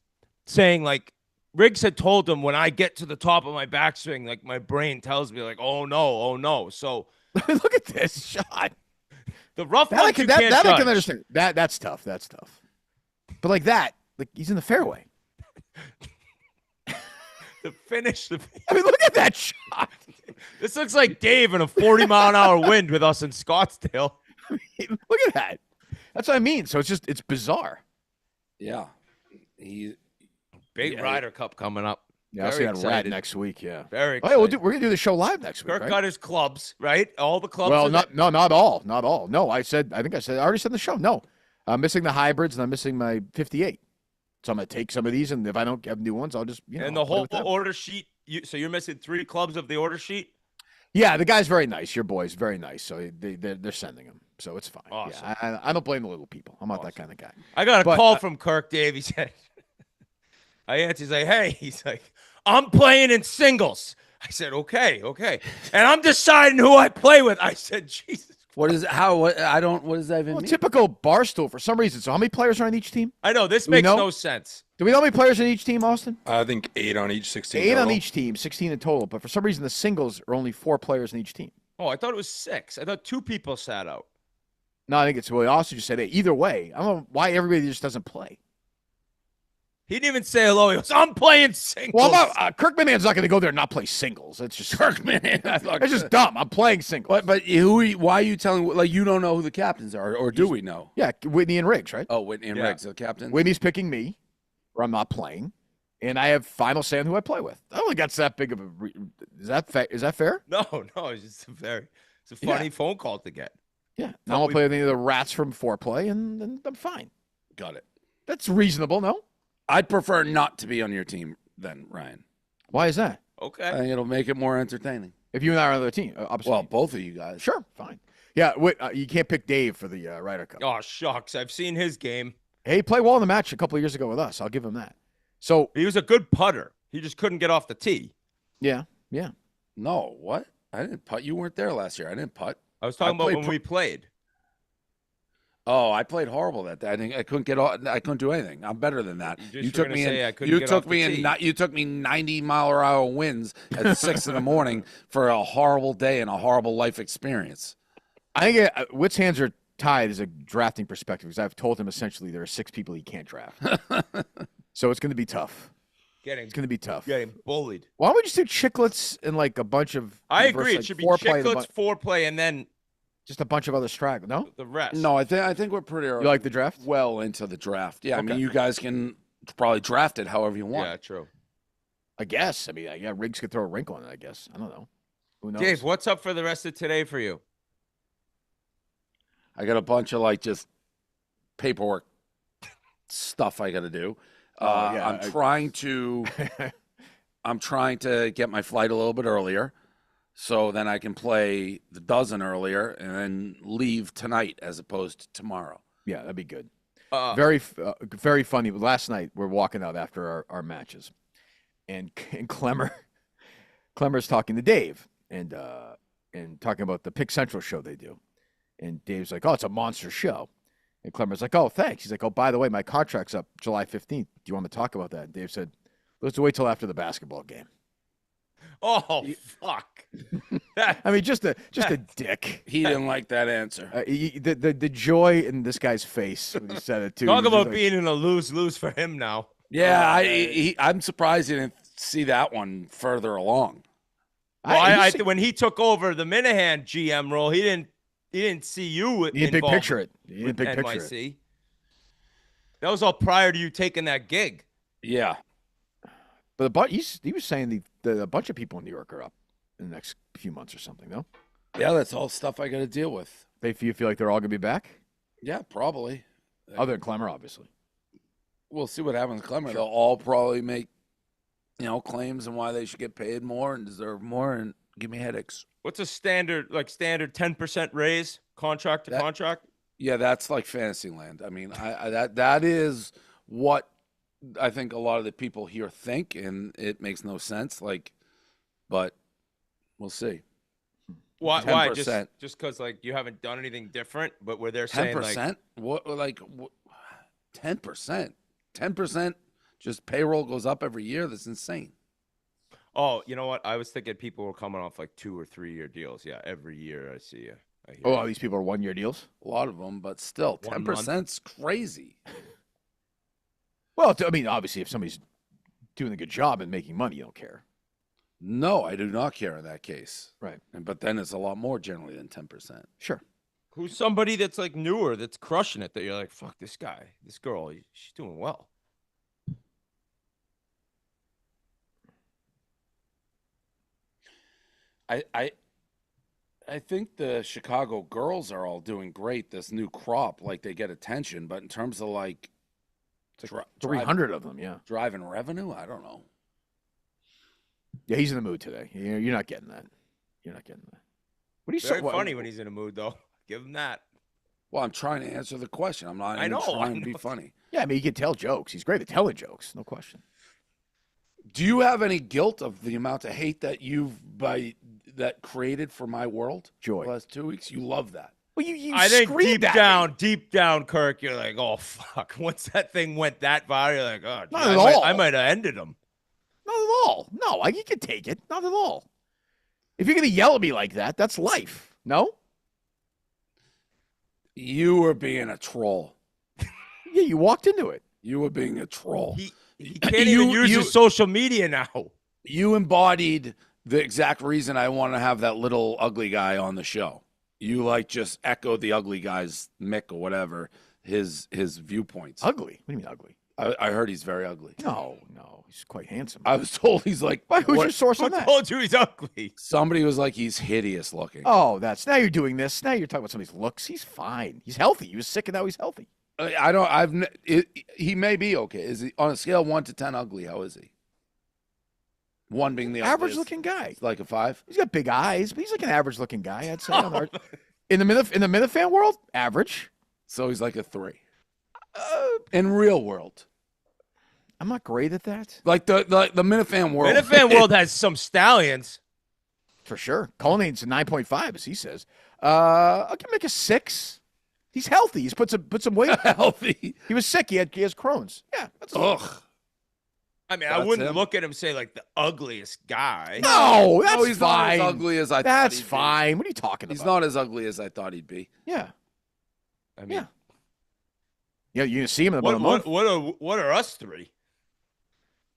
saying like Riggs had told him when I get to the top of my backswing, like my brain tells me like, oh no. So Look at this shot. the rough That I ones can, you that, can't that I judge. can understand. That's tough. That's tough. But like that, like he's in the fairway. The finish. I mean, look at that shot. This looks like Dave in a 40-mile-an-hour wind with us in Scottsdale. Look at that. That's what I mean. So it's bizarre. Yeah. He. Big Yeah. Ryder Cup coming up. Yeah, I'll Very see that rat excited. next week. Yeah. Very Oh, yeah, excited. we're gonna do the show live next week. Kirk Right? got his clubs, right? All the clubs. Well, are not all. No, I think I already said in the show. No, I'm missing the hybrids and I'm missing my 58. So I'm gonna take some of these, and if I don't have new ones, I'll just and the I'll play whole with them. order sheet. So you're missing 3 clubs of the order sheet. Yeah, the guy's very nice. Your boy's very nice. So they're sending him. So it's fine. Awesome. Yeah, I don't blame the little people. I'm not that kind of guy. I got a But, call from Kirk Dave. He said, I answered. He's like, hey, I'm playing in singles. I said, okay. And I'm deciding who I play with. I said, Jesus. What is how? What I don't. What does that even Well, mean? typical Barstool for some reason. So how many players are on each team? I know this Do we makes know? no sense. Do we know how many players on each team, Austin? I think 8 on each 16. 8 on total. each team, 16 in total. But for some reason, the singles are only 4 players in each team. Oh, I thought it was 6. I thought 2 people sat out. No, I think it's well. Austin just said 8. Either way, I don't know why everybody just doesn't play. He didn't even say hello. He goes, I'm playing singles. Well, I'm not, Kirk Manahan's not going to go there and not play singles. It's just Kirkman. It's just dumb. I'm playing singles. But why are you telling? Like you don't know who the captains are, or do we know? Yeah, Whitney and Riggs, right? Oh, Whitney and Yeah. Riggs, the captain. Whitney's picking me, or I'm not playing, and I have final say on who I play with. I don't think that's that big of a. Is that fair? No, it's just it's a funny phone call to get. Yeah. Now I'll play with any of the rats from Foreplay, and I'm fine. Got it. That's reasonable, no? I'd prefer not to be on your team then, Ryan. Why is that? I Okay. think it'll make it more entertaining. If you and I are on the team, obviously. Well, both of you guys. sure, fine. Yeah, you can't pick Dave for the Ryder Cup. Oh, shucks. I've seen his game. Hey, he played well in the match a couple of years ago with us. I'll give him that. So, He was a good putter. He just couldn't get off the tee. yeah. No, what? I didn't putt. You weren't there last year. I didn't putt. I was talking about played when we played. Oh, I played horrible that day. I couldn't get off. I couldn't do anything. I'm better than that. You just were gonna say I couldn't You get took off me the in. tee. You took me 90-mile-per-hour winds at 6 in the morning for a horrible day and a horrible life experience. I think Witt's hands are tied as a drafting perspective because I've told him essentially there are 6 people he can't draft. So it's going to be tough. It's going to be tough. Getting bullied. Why don't we just do chicklets and like a bunch of. I agree. versus, It like, should be foreplay and a chicklets, foreplay, and then just a bunch of other stragglers. No? the rest. No, I think we're pretty. You like the draft? well into the draft? Yeah, I mean, Okay. you guys can probably draft it however you want. Yeah, true. I guess. I mean, yeah, Riggs could throw a wrinkle in it, I guess. I don't know. Who knows? Dave, what's up for the rest of today for you? I got a bunch of like just paperwork. stuff I got to do. Yeah, I'm trying to get my flight a little bit earlier, so then I can play the dozen earlier and then leave tonight as opposed to tomorrow. Yeah, that'd be good. Very funny. Last night we're walking out after our matches, and Klemmer's talking to Dave and talking about the Pick Central show they do, and Dave's like, "Oh, it's a monster show," and Klemmer's like, "Oh, thanks." He's like, "Oh, by the way, my contract's up July 15th. Do you want to talk about that?" And Dave said, "Let's wait till after the basketball game." Oh, fuck. I mean, just a dick. He didn't like that answer. The joy in this guy's face when he said it too. Talk He was about like, being in a lose-lose for him now. Yeah, I'm surprised he didn't see that one further along. Well, when he took over the Minahan GM role, he didn't see you. He didn't big involved picture it. He didn't big with picture it. NYC. That was all prior to you taking that gig. But Yeah. he was saying a bunch of people in New York are up in the next few months or something, no? Yeah, that's all stuff I got to deal with. You feel like they're all going to be back? Yeah, probably. Other than Klemmer, obviously. We'll see what happens with Klemmer. Sure. They'll all probably make, claims and why they should get paid more and deserve more and give me headaches. What's a standard 10% raise contract to contract? Yeah, that's like fantasy land. I mean, that is what I think a lot of the people here think, and it makes no sense. But we'll see. Why? 10%. Just because you haven't done anything different, but where they're saying 10%? What 10%? 10% just payroll goes up every year. That's insane. Oh, you know what? I was thinking people were coming off 2 or 3 year deals. Yeah, every year I see you. Oh, these people are 1 year deals? A lot of them, but still, 10%'s crazy. Well, I mean, obviously, if somebody's doing a good job and making money, you don't care. No, I do not care in that case. Right. But then it's a lot more generally than 10%. Sure. Who's somebody that's newer, that's crushing it, that you're like, fuck, this guy, this girl, she's doing well. I think the Chicago girls are all doing great, this new crop. They get attention. But in terms of 300 of them, yeah. Driving revenue, I don't know. Yeah, he's in the mood today. You're not getting that. You're not getting that. What are you Very funny when he's in a mood, though. Give him that. Well, I'm trying to answer the question. I'm not even trying to be funny. Yeah, I mean, he can tell jokes. He's great at telling jokes, no question. Do you have any guilt of the amount of hate that that created for my world? Joy. The last 2 weeks? You love that. Well, you I think deep down, Kirk, you're like, oh, fuck. Once that thing went that far, you're like, oh, not at all. I might have ended him. Not at all. No, you can take it. Not at all. If you're going to yell at me like that, that's life. No? You were being a troll. Yeah, you walked into it. You were being a troll. He can't even use his social media now. You embodied the exact reason I want to have that little ugly guy on the show. You just echoed the ugly guy's Mick or whatever, his viewpoints. Ugly? What do you mean ugly? I heard he's very ugly. No, he's quite handsome. I was told he's who's your source on that? I told you he's ugly. Somebody was like, he's hideous looking. Oh, now you're doing this. Now you're talking about somebody's looks. He's fine. He's healthy. He was sick and now he's healthy. He may be okay. Is he on a scale of 1 to 10 ugly? How is he? 1 being the average looking guy. Like a 5? He's got big eyes, but he's like an average looking guy, I'd say. In the Minifan world, average. So he's like a 3. In real world. I'm not great at that. The Minifan world. Minifan world has some stallions. For sure. Cullinane's a 9.5, as he says. I can make a 6. He's healthy. He's put some weight. Healthy. He was sick. He has Crohn's. Yeah. Ugh. I mean, I wouldn't look at him and say the ugliest guy. No, that's he's fine. Not as ugly as I thought. That's fine. What are you talking about? He's not as ugly as I thought he'd be. Yeah. I mean, yeah. You see him in about a month. What are us three?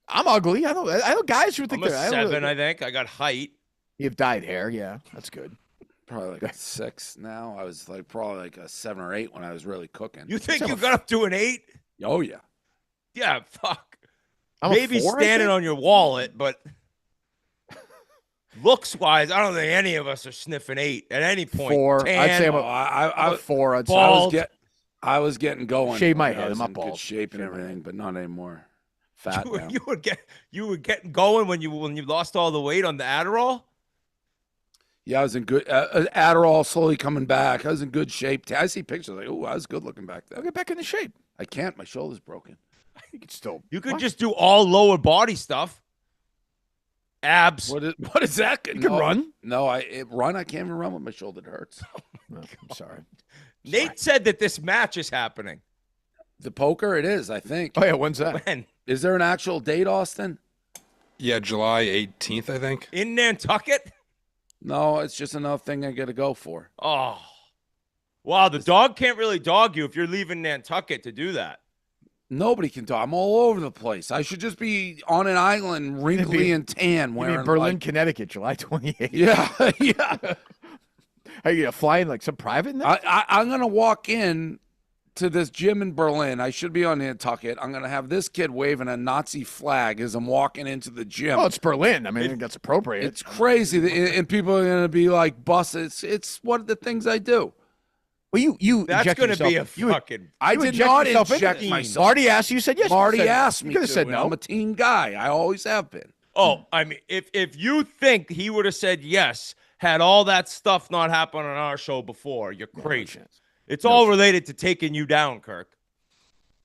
I'm ugly. I know guys who think I'm a they're 7. I think I got height. You have dyed hair. Yeah, that's good. Probably a 6 now. I was probably a 7 or 8 when I was really cooking. You think you got up to an 8? Oh yeah. Yeah. Fuck. I'm maybe 4, standing on your wallet, but looks wise, I don't think any of us are sniffing 8 at any point. 4. Tan, I'd say I'm a 4. bald. I was getting going. Shave my I head. was I'm not in bald. good shape and Shave my everything, head. but not anymore. Fat now. You were getting going when you lost all the weight on the Adderall. Yeah, I was in good. Adderall slowly coming back. I was in good shape. I see pictures like, oh, I was good looking back I'll then. get back into shape. I can't. My shoulder's broken. You could still. You could What? just do all lower body stuff. Abs. What is that? You can run. No, I can't even run with my shoulder. It hurts. No, I'm sorry. Nate said that this match is happening. The poker, it is. I think. Oh yeah, when's that? When? Is there an actual date, Austin? Yeah, July 18th, I think. In Nantucket? No, it's just another thing I got to go for. Oh. Wow, the dog can't really dog you if you're leaving Nantucket to do that. Nobody can talk. I'm all over the place. I should just be on an island, wrinkly and tan, You wearing mean Berlin, like- Connecticut, July 28th. Yeah, yeah. Are you flying like some private? Now? I'm gonna walk in to this gym in Berlin. I should be on Nantucket. I'm gonna have this kid waving a Nazi flag as I'm walking into the gym. Oh, it's Berlin. I mean, I think that's appropriate. It's crazy, and people are gonna be like, "Busted." It's one of the things I do. Well, you That's inject going to be a yourself- you- fucking. I you did inject not yourself into inject it. myself. Marty asked you. You said yes. Marty you said, asked me You could have to, said and no. I'm a team guy. I always have been. Oh, I mean, if you think he would have said yes, had all that stuff not happened on our show before, you're crazy. It's all related to taking you down, Kirk.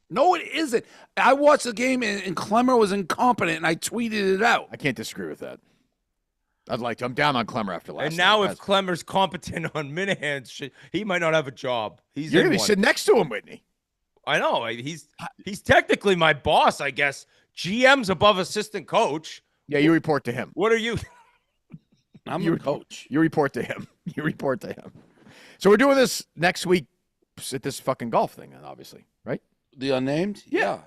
No, it isn't. I watched the game, and Klemmer was incompetent, and I tweeted it out. I can't disagree with that. I'd like to. I'm down on Klemmer after last. And now, night. if Klemmer's competent on Minahan's shit, he might not have a job. He's you're in gonna be one. sitting next to him, Whitney. I know. He's technically my boss, I guess. GM's above assistant coach. Yeah, you report to him. What are you? I'm your coach. You report to him. You report to him. So we're doing this next week at this fucking golf thing, obviously, right? The Unnamed? Yeah.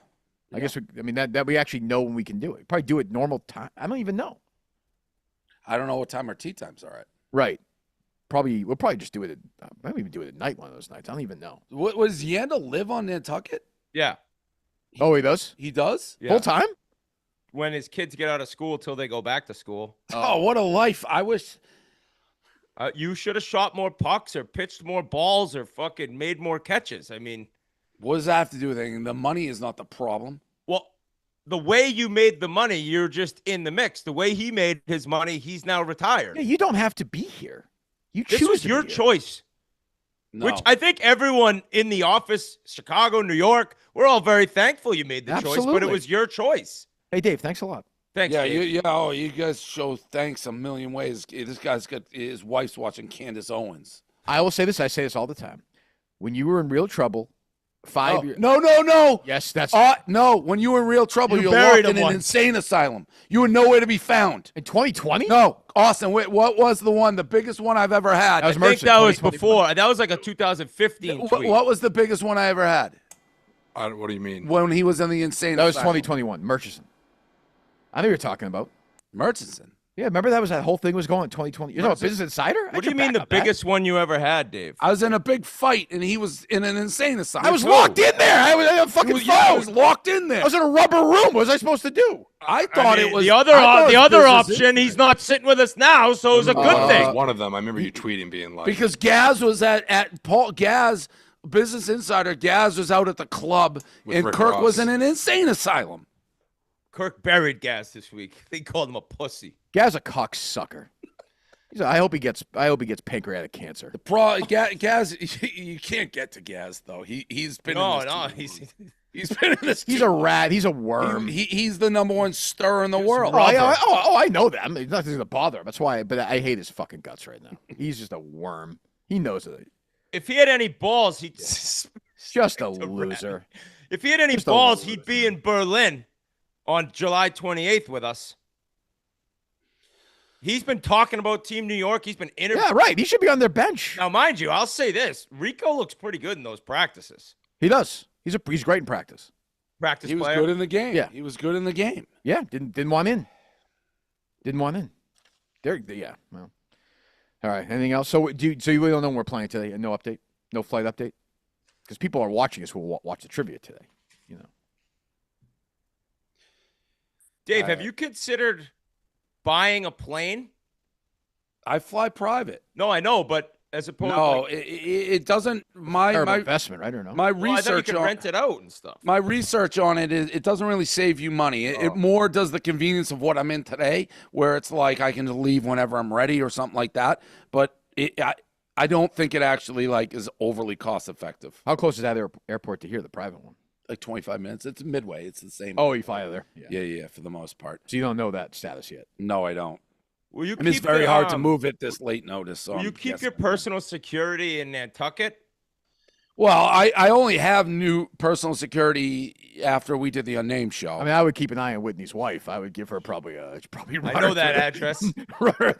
I guess. I mean that we actually know when we can do it. Probably do it normal time. I don't even know. I don't know what time our tea times are at. Right. We'll probably just do it. Maybe even do it at night one of those nights. I don't even know. What does Yanda live on Nantucket? Yeah. Oh, he does? He does? Yeah. Full time? When his kids get out of school till they go back to school. Oh, what a life. I wish. You should have shot more pucks or pitched more balls or fucking made more catches. I mean, What does that have to do with anything? The money is not the problem. well, the way you made the money, you're just in the mix. The way he made his money, he's now retired. Yeah, you don't have to be here. You choose This was to your be here. choice, No. which I think everyone in the office, Chicago, New York, we're all very thankful you made the choice, but Absolutely. it was your choice. Hey, Dave, thanks a lot. Thanks, yeah, Dave. you guys show thanks a million ways. This guy's got his wife's watching Candace Owens. I will say this. I say this all the time. When you were in real trouble, 5 Oh, years. no. Yes, that's No, when you were in real trouble, You you were buried locked him in an once. insane asylum. You were nowhere to be found. in 2020. No, Austin, what was the biggest one I've ever had? That was I think Merchant, that was 2021. before. That was like a 2015 tweet. What was the biggest one I ever had? What do you mean? When he was in the insane That was asylum. 2021. Murchison. I know you're talking about. Murchison. Yeah, remember that whole thing was going in 2020. You're talking about Business Insider? I What had do you your mean back the on that. biggest one you ever had, Dave? I was in a big fight, and he was in an insane asylum. I was locked in there. I was on a fucking phone. I was locked in there. I was in a rubber room. What was I supposed to do? I thought I mean, it was the other I thought it was business option. He's not sitting with us now, so it was a good That was thing. one of them. I remember you tweeting being like, because Gaz was at Paul Gaz, Business Insider. Gaz was out at the club, With and Rick Kirk Ross. was in an insane asylum. Kirk buried Gas this week. They called him a pussy. Guy's a cocksucker. I hope he gets pancreatic cancer. Gaz, you can't get to Gaz though. He's been in this too long. He's been in this. He's too a long. rat. He's a worm. He's the number one stir in the world. I know that. I mean, nothing's gonna bother him. That's why. But I hate his fucking guts right now. He's just a worm. He knows it. If he had any balls, he'd Just a loser. If he had any Just a balls, loser. he'd be in Berlin on July 28th with us. He's been talking about Team New York. He's been interviewing. Yeah, right. He should be on their bench. Now, mind you, I'll say this: Rico looks pretty good in those practices. He does. He's great in practice. Practice He was player. good in the game. Yeah. He was good in the game. Yeah, didn't want in. Didn't want in. Yeah. Well. All right. Anything else? So you really don't know when we're playing today? No update. No flight update. Because people are watching us who will watch the trivia today. You know. Dave, have you considered buying a plane? I fly private. No, I know, but as opposed No, to it doesn't. Terrible My investment. I don't know. my well, I thought you research could on rent it out and stuff. my research on it is it doesn't really save you money. It more does the convenience of what I'm in today, where it's like I can leave whenever I'm ready or something like that. But I don't think it actually like is overly cost effective. How close is that airport to here, the private one? Like 25 minutes. It's Midway. It's the same. Oh, you fly there. yeah, for the most part. So you don't know that status yet. No, I don't. Will you And it's keep very the, hard to move it this late notice. So Will I'm you keep guessing. your personal security in Nantucket? Well, I only have new personal security after we did the Unnamed show. I mean, I would keep an eye on Whitney's wife. I would give her probably I know that address.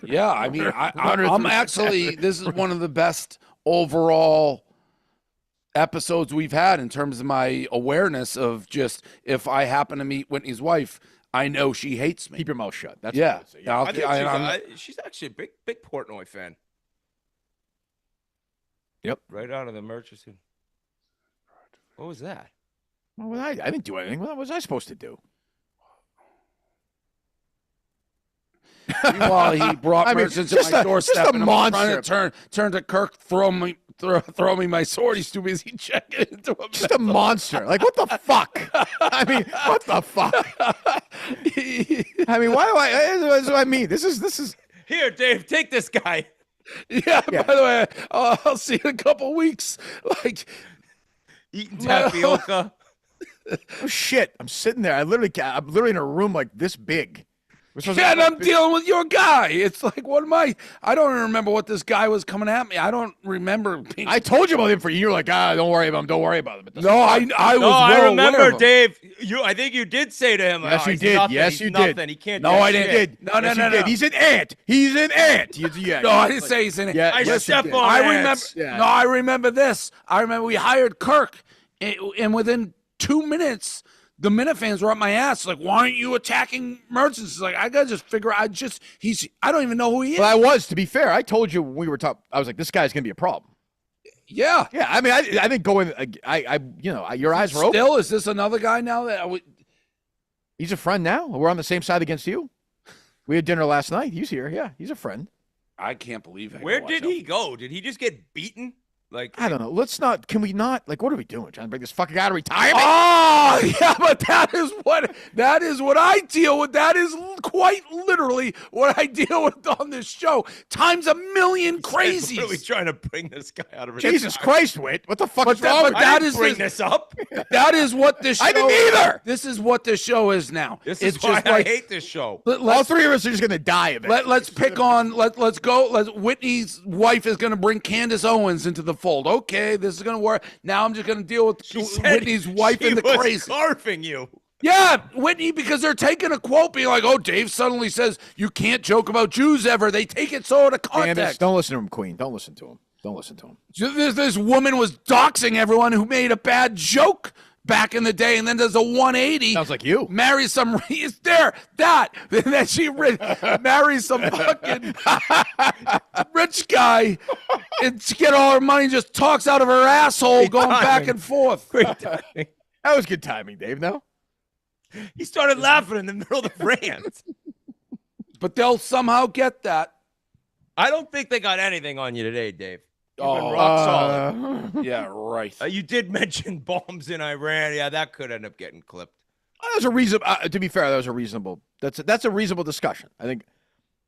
Yeah, I mean, I'm actually, this is one of the best overall episodes we've had in terms of my awareness of just if I happen to meet Whitney's wife, I know she hates me. Keep your mouth shut. That's Yeah. what I would say. Yeah. I think she's actually a big Portnoy fan. Yep. Right out of the Murchison. What was that? Well, I didn't do anything. What was I supposed to do? Well, he brought I mean, merchants to just my a- doorstep, just a and I'm trying monster. to turn to Kirk, throw me my sword. He's too busy checking into a Just a monster. Like, what the fuck? I mean, what the fuck? I mean, why do that's what I mean. This is. Here, Dave, take this guy. Yeah, by the way, I'll see you in a couple weeks. Like, Eating tapioca. Oh shit! I'm sitting there. I'm literally in a room like this big. yeah, and I'm dealing with your guy. It's like, what am I? I don't even remember what this guy was coming at me. I don't remember being. I told you about him for you. You're like, don't worry about him. Don't worry about him. It doesn't No, matter. I was. No, I well aware remember, of him. Dave. I think you did say to him, Yes, oh, you he's did. Nothing. Yes, He's you nothing. did. He can't. No, do I shit." didn't. No, Yes, no, you no. did. He's an ant. He's an ant. Yeah. No, I didn't say he's in it. Yeah, I yes, you step did. on I ants. remember. Yeah. No, I remember this. I remember we hired Kirk, and within 2 minutes, the Minifans were up my ass. Like, why aren't you attacking merchants? It's like, I gotta just figure. I don't even know who he is. But I was, to be fair, I told you when we were talking. I was like, this guy's gonna be a problem. Yeah. Yeah, I mean, I think going. Your eyes were open. Still, is this another guy now that I would? He's a friend now. We're on the same side against you. We had dinner last night. He's here. Yeah, he's a friend. I can't believe it. Where did he go? Did he just get beaten? Like, I don't know. Let's not. Can we not? Like, what are we doing? Trying to bring this fucking guy to retirement? Oh, yeah, but that is what I deal with. That is quite literally what I deal with on this show. Times a million crazies. Really trying to bring this guy out of his Jesus Christ, Whit. What the fuck But is wrong with I that didn't is bring the- this up. That is what this show I didn't either. This is what this show is now. This it's is why just I like, hate this show. All three of us are just gonna die of it. let's pick on let's go. Whitney's wife is going to bring Candace Owens into the fold. Okay, this is going to work. Now I'm just going to deal with She said Whitney's wife she and the was crazy. scarfing you. Yeah, Whitney, because they're taking a quote, being like, "Oh, Dave suddenly says you can't joke about Jews ever." They take it so out of Candace, context. don't listen to him, Queen. Don't listen to him. Don't listen to him. This woman was doxing everyone who made a bad joke back in the day, and then does a 180. Sounds like you. Marries some. It's there. That. And then she marries some fucking rich guy, and to get all her money, just talks out of her asshole, going back and forth. Great timing. That was good timing, Dave. No. He started laughing in the middle of the rant. But they'll somehow get that. I don't think they got anything on you today, Dave. You've been Oh, rock solid. Yeah, right. You did mention bombs in Iran. Yeah, that could end up getting clipped. That was a reason. To be fair, that was a reasonable. That's a reasonable discussion. I think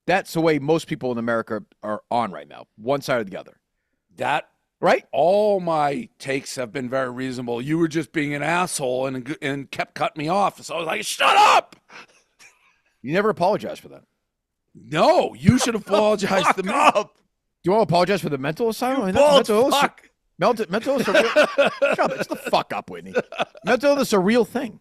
that's the way most people in America are on right now, one side or the other. That Right? all my takes have been very reasonable. You were just being an asshole and kept cutting me off. So I was like, "Shut up!" You never apologize for that. No, you should apologize to Fuck me. up. Do you want to apologize for the mental asylum? I mean, Bald mental illness. fuck. Mental illness. Shut up. It's the fuck up, Whitney. Mental illness is a real thing,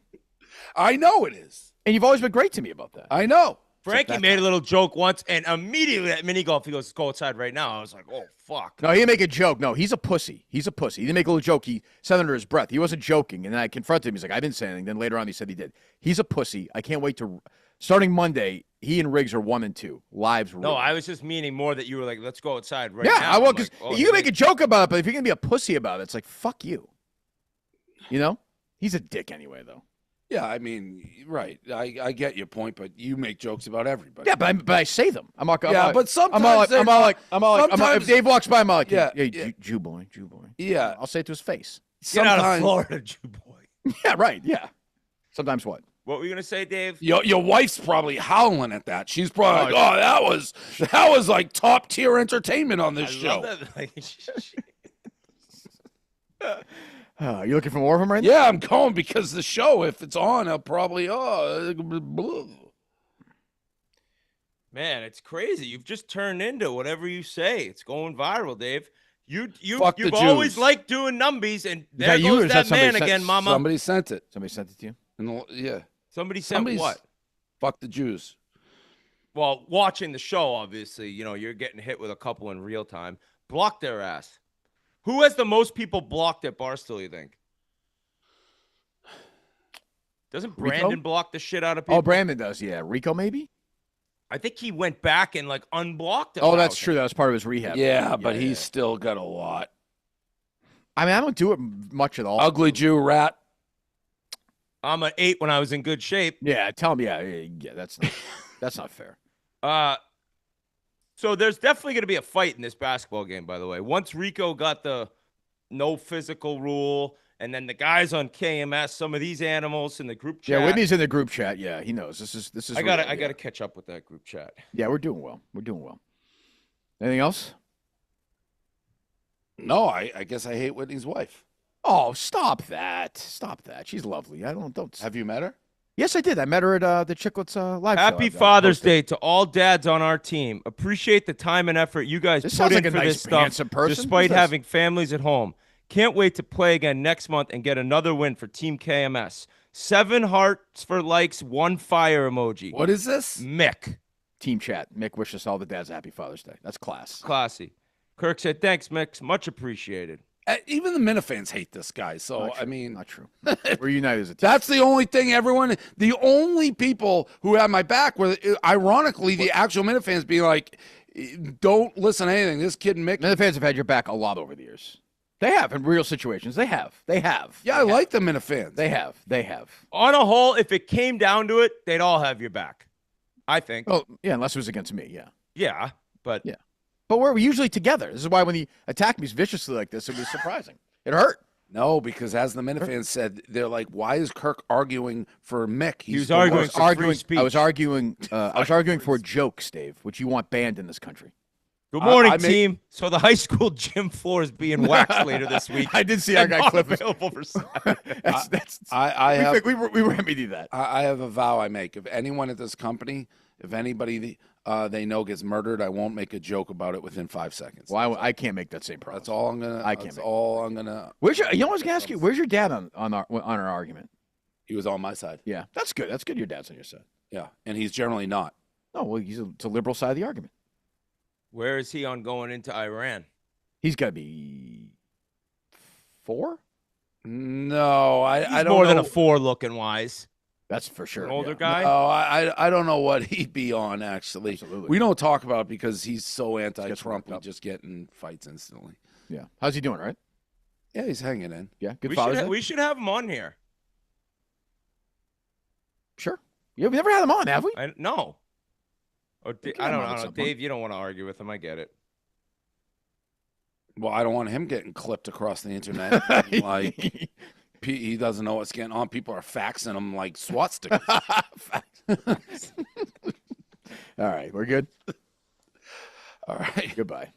I know it is. and you've always been great to me about that. I know. Frankie made a little joke once, and immediately at mini golf, he goes, "Go outside right now." I was like, "Oh fuck." No, he didn't make a joke. No, he's a pussy. He's a pussy. He didn't make a little joke. He said under his breath. He wasn't joking. And then I confronted him. He's like, I didn't say anything. Then later on, he said he did. He's a pussy. I can't wait to. Starting Monday, he and Riggs are 1-2. Lives. No, ruined. I was just meaning more that you were like, "Let's go outside right Yeah, now." I will. I'm Because like, "Oh, you can make a joke about it, but if you're gonna be a pussy about it, it's like fuck you. You know, he's a dick anyway, though. Yeah, I mean, right. I get your point, but you make jokes about everybody. Yeah, but I say them. I'm not. But sometimes I'm all like, sometimes- if Dave walks by, I'm all like, Yeah, hey, yeah. Jew boy. Yeah. I'll say it to his face. Get out of Sometimes Florida, Jew boy. Yeah, right. Yeah. Sometimes what? What were you gonna say, Dave? your wife's probably howling at that. She's probably like, oh, that was like top tier entertainment on this show. Love that. Like, You looking for more of him right now? Yeah, I'm going because the show, if it's on, I'll probably man, it's crazy. You've just turned into whatever you say. It's going viral, Dave. You've Fuck the always Jews. liked doing numbies, and there that you or goes is that that somebody man sent- again, Mama. Somebody sent it. Somebody sent it to you. Yeah. Somebody sent Somebody's- what? Fuck the Jews. Well, watching the show, obviously, you're getting hit with a couple in real time. Block their ass. Who has the most people blocked at Barstool, you think? Doesn't Rico? Brandon block the shit out of people? Oh, Brandon does. Yeah. Rico, maybe? I think he went back and like unblocked him. Oh, that's true. That was part of his rehab. Yeah, but he's still got a lot. I mean, I don't do it much at all. Ugly Jew rat. I'm an 8 when I was in good shape. Yeah, tell him. Yeah. That's not fair. So there's definitely going to be a fight in this basketball game, by the way. Once Rico got the no physical rule, and then the guys on KMS, some of these animals in the group chat. Yeah, Whitney's in the group chat. Yeah, he knows. This is. I gotta real, catch up with that group chat. Yeah, we're doing well. Anything else? No, I guess I hate Whitney's wife. Oh, stop that! She's lovely. I don't. Have you met her? Yes, I did. I met her at the Chicklets live show. Happy I Father's posted. Day to all dads on our team. Appreciate the time and effort you guys This put sounds in like a for nice, this stuff, handsome person. despite Who's this? having families at home. Can't wait to play again next month and get another win for Team KMS. 7 hearts for likes, 1 fire emoji. What is this? Mick. Team chat. Mick wishes all the dads a happy Father's Day. That's class. Classy. Kirk said, thanks, Mick. Much appreciated. Even the Minifans hate this guy. So, Not true. I mean, Not true. We're united as a team. that's the only thing the only people who had my back were, ironically, the actual Minifans being like, don't listen to anything. This kid Mick. The fans have had your back a lot over the years. They have in real situations. They have. Yeah, I like the Minifans. They have. On a whole, if it came down to it, they'd all have your back. I think. Oh, yeah, unless it was against me, yeah. Yeah, but Yeah. But we're usually together. This is why when he attacked me viciously like this, it was surprising. It hurt. No, because as the Minifans said, they're like, why is Kirk arguing for Mick? He was the arguing worst. for free speech. I was arguing for jokes, Dave, which you want banned in this country. Good morning, I make- team. So the high school gym floor is being waxed later this week. I did see our guy Cliff. available for Saturday. We remedy that. I have a vow I make. If anyone at this company, if anybody they know gets murdered, I won't make a joke about it within 5 seconds. Well, I can't make that same promise. That's all I'm gonna. I can't That's make all I'm gonna. Where's your? You know, I was gonna ask you. Where's your dad on our argument? He was on my side. Yeah, that's good. That's good. Your dad's on your side. Yeah, and he's generally not. No, well, it's a liberal side of the argument. Where is he on going into Iran? He's got to be 4. No, I He's don't more know. than a 4 looking wise. That's for sure. An older yeah. guy. No, I don't know what he'd be on actually. Absolutely. We don't talk about it because he's so anti-Trump. worked We up. just get in fights instantly. Yeah. How's he doing? Right? Yeah, he's hanging in. Yeah. Good we Father's Day. we should have him on here. Sure. Yeah, we never had him on, have we? No. Or can I have him don't on at know. some point. Dave, you don't want to argue with him. I get it. Well, I don't want him getting clipped across the internet. Like he doesn't know what's getting on. People are faxing him like SWAT stickers. All right, we're good. All right. Goodbye.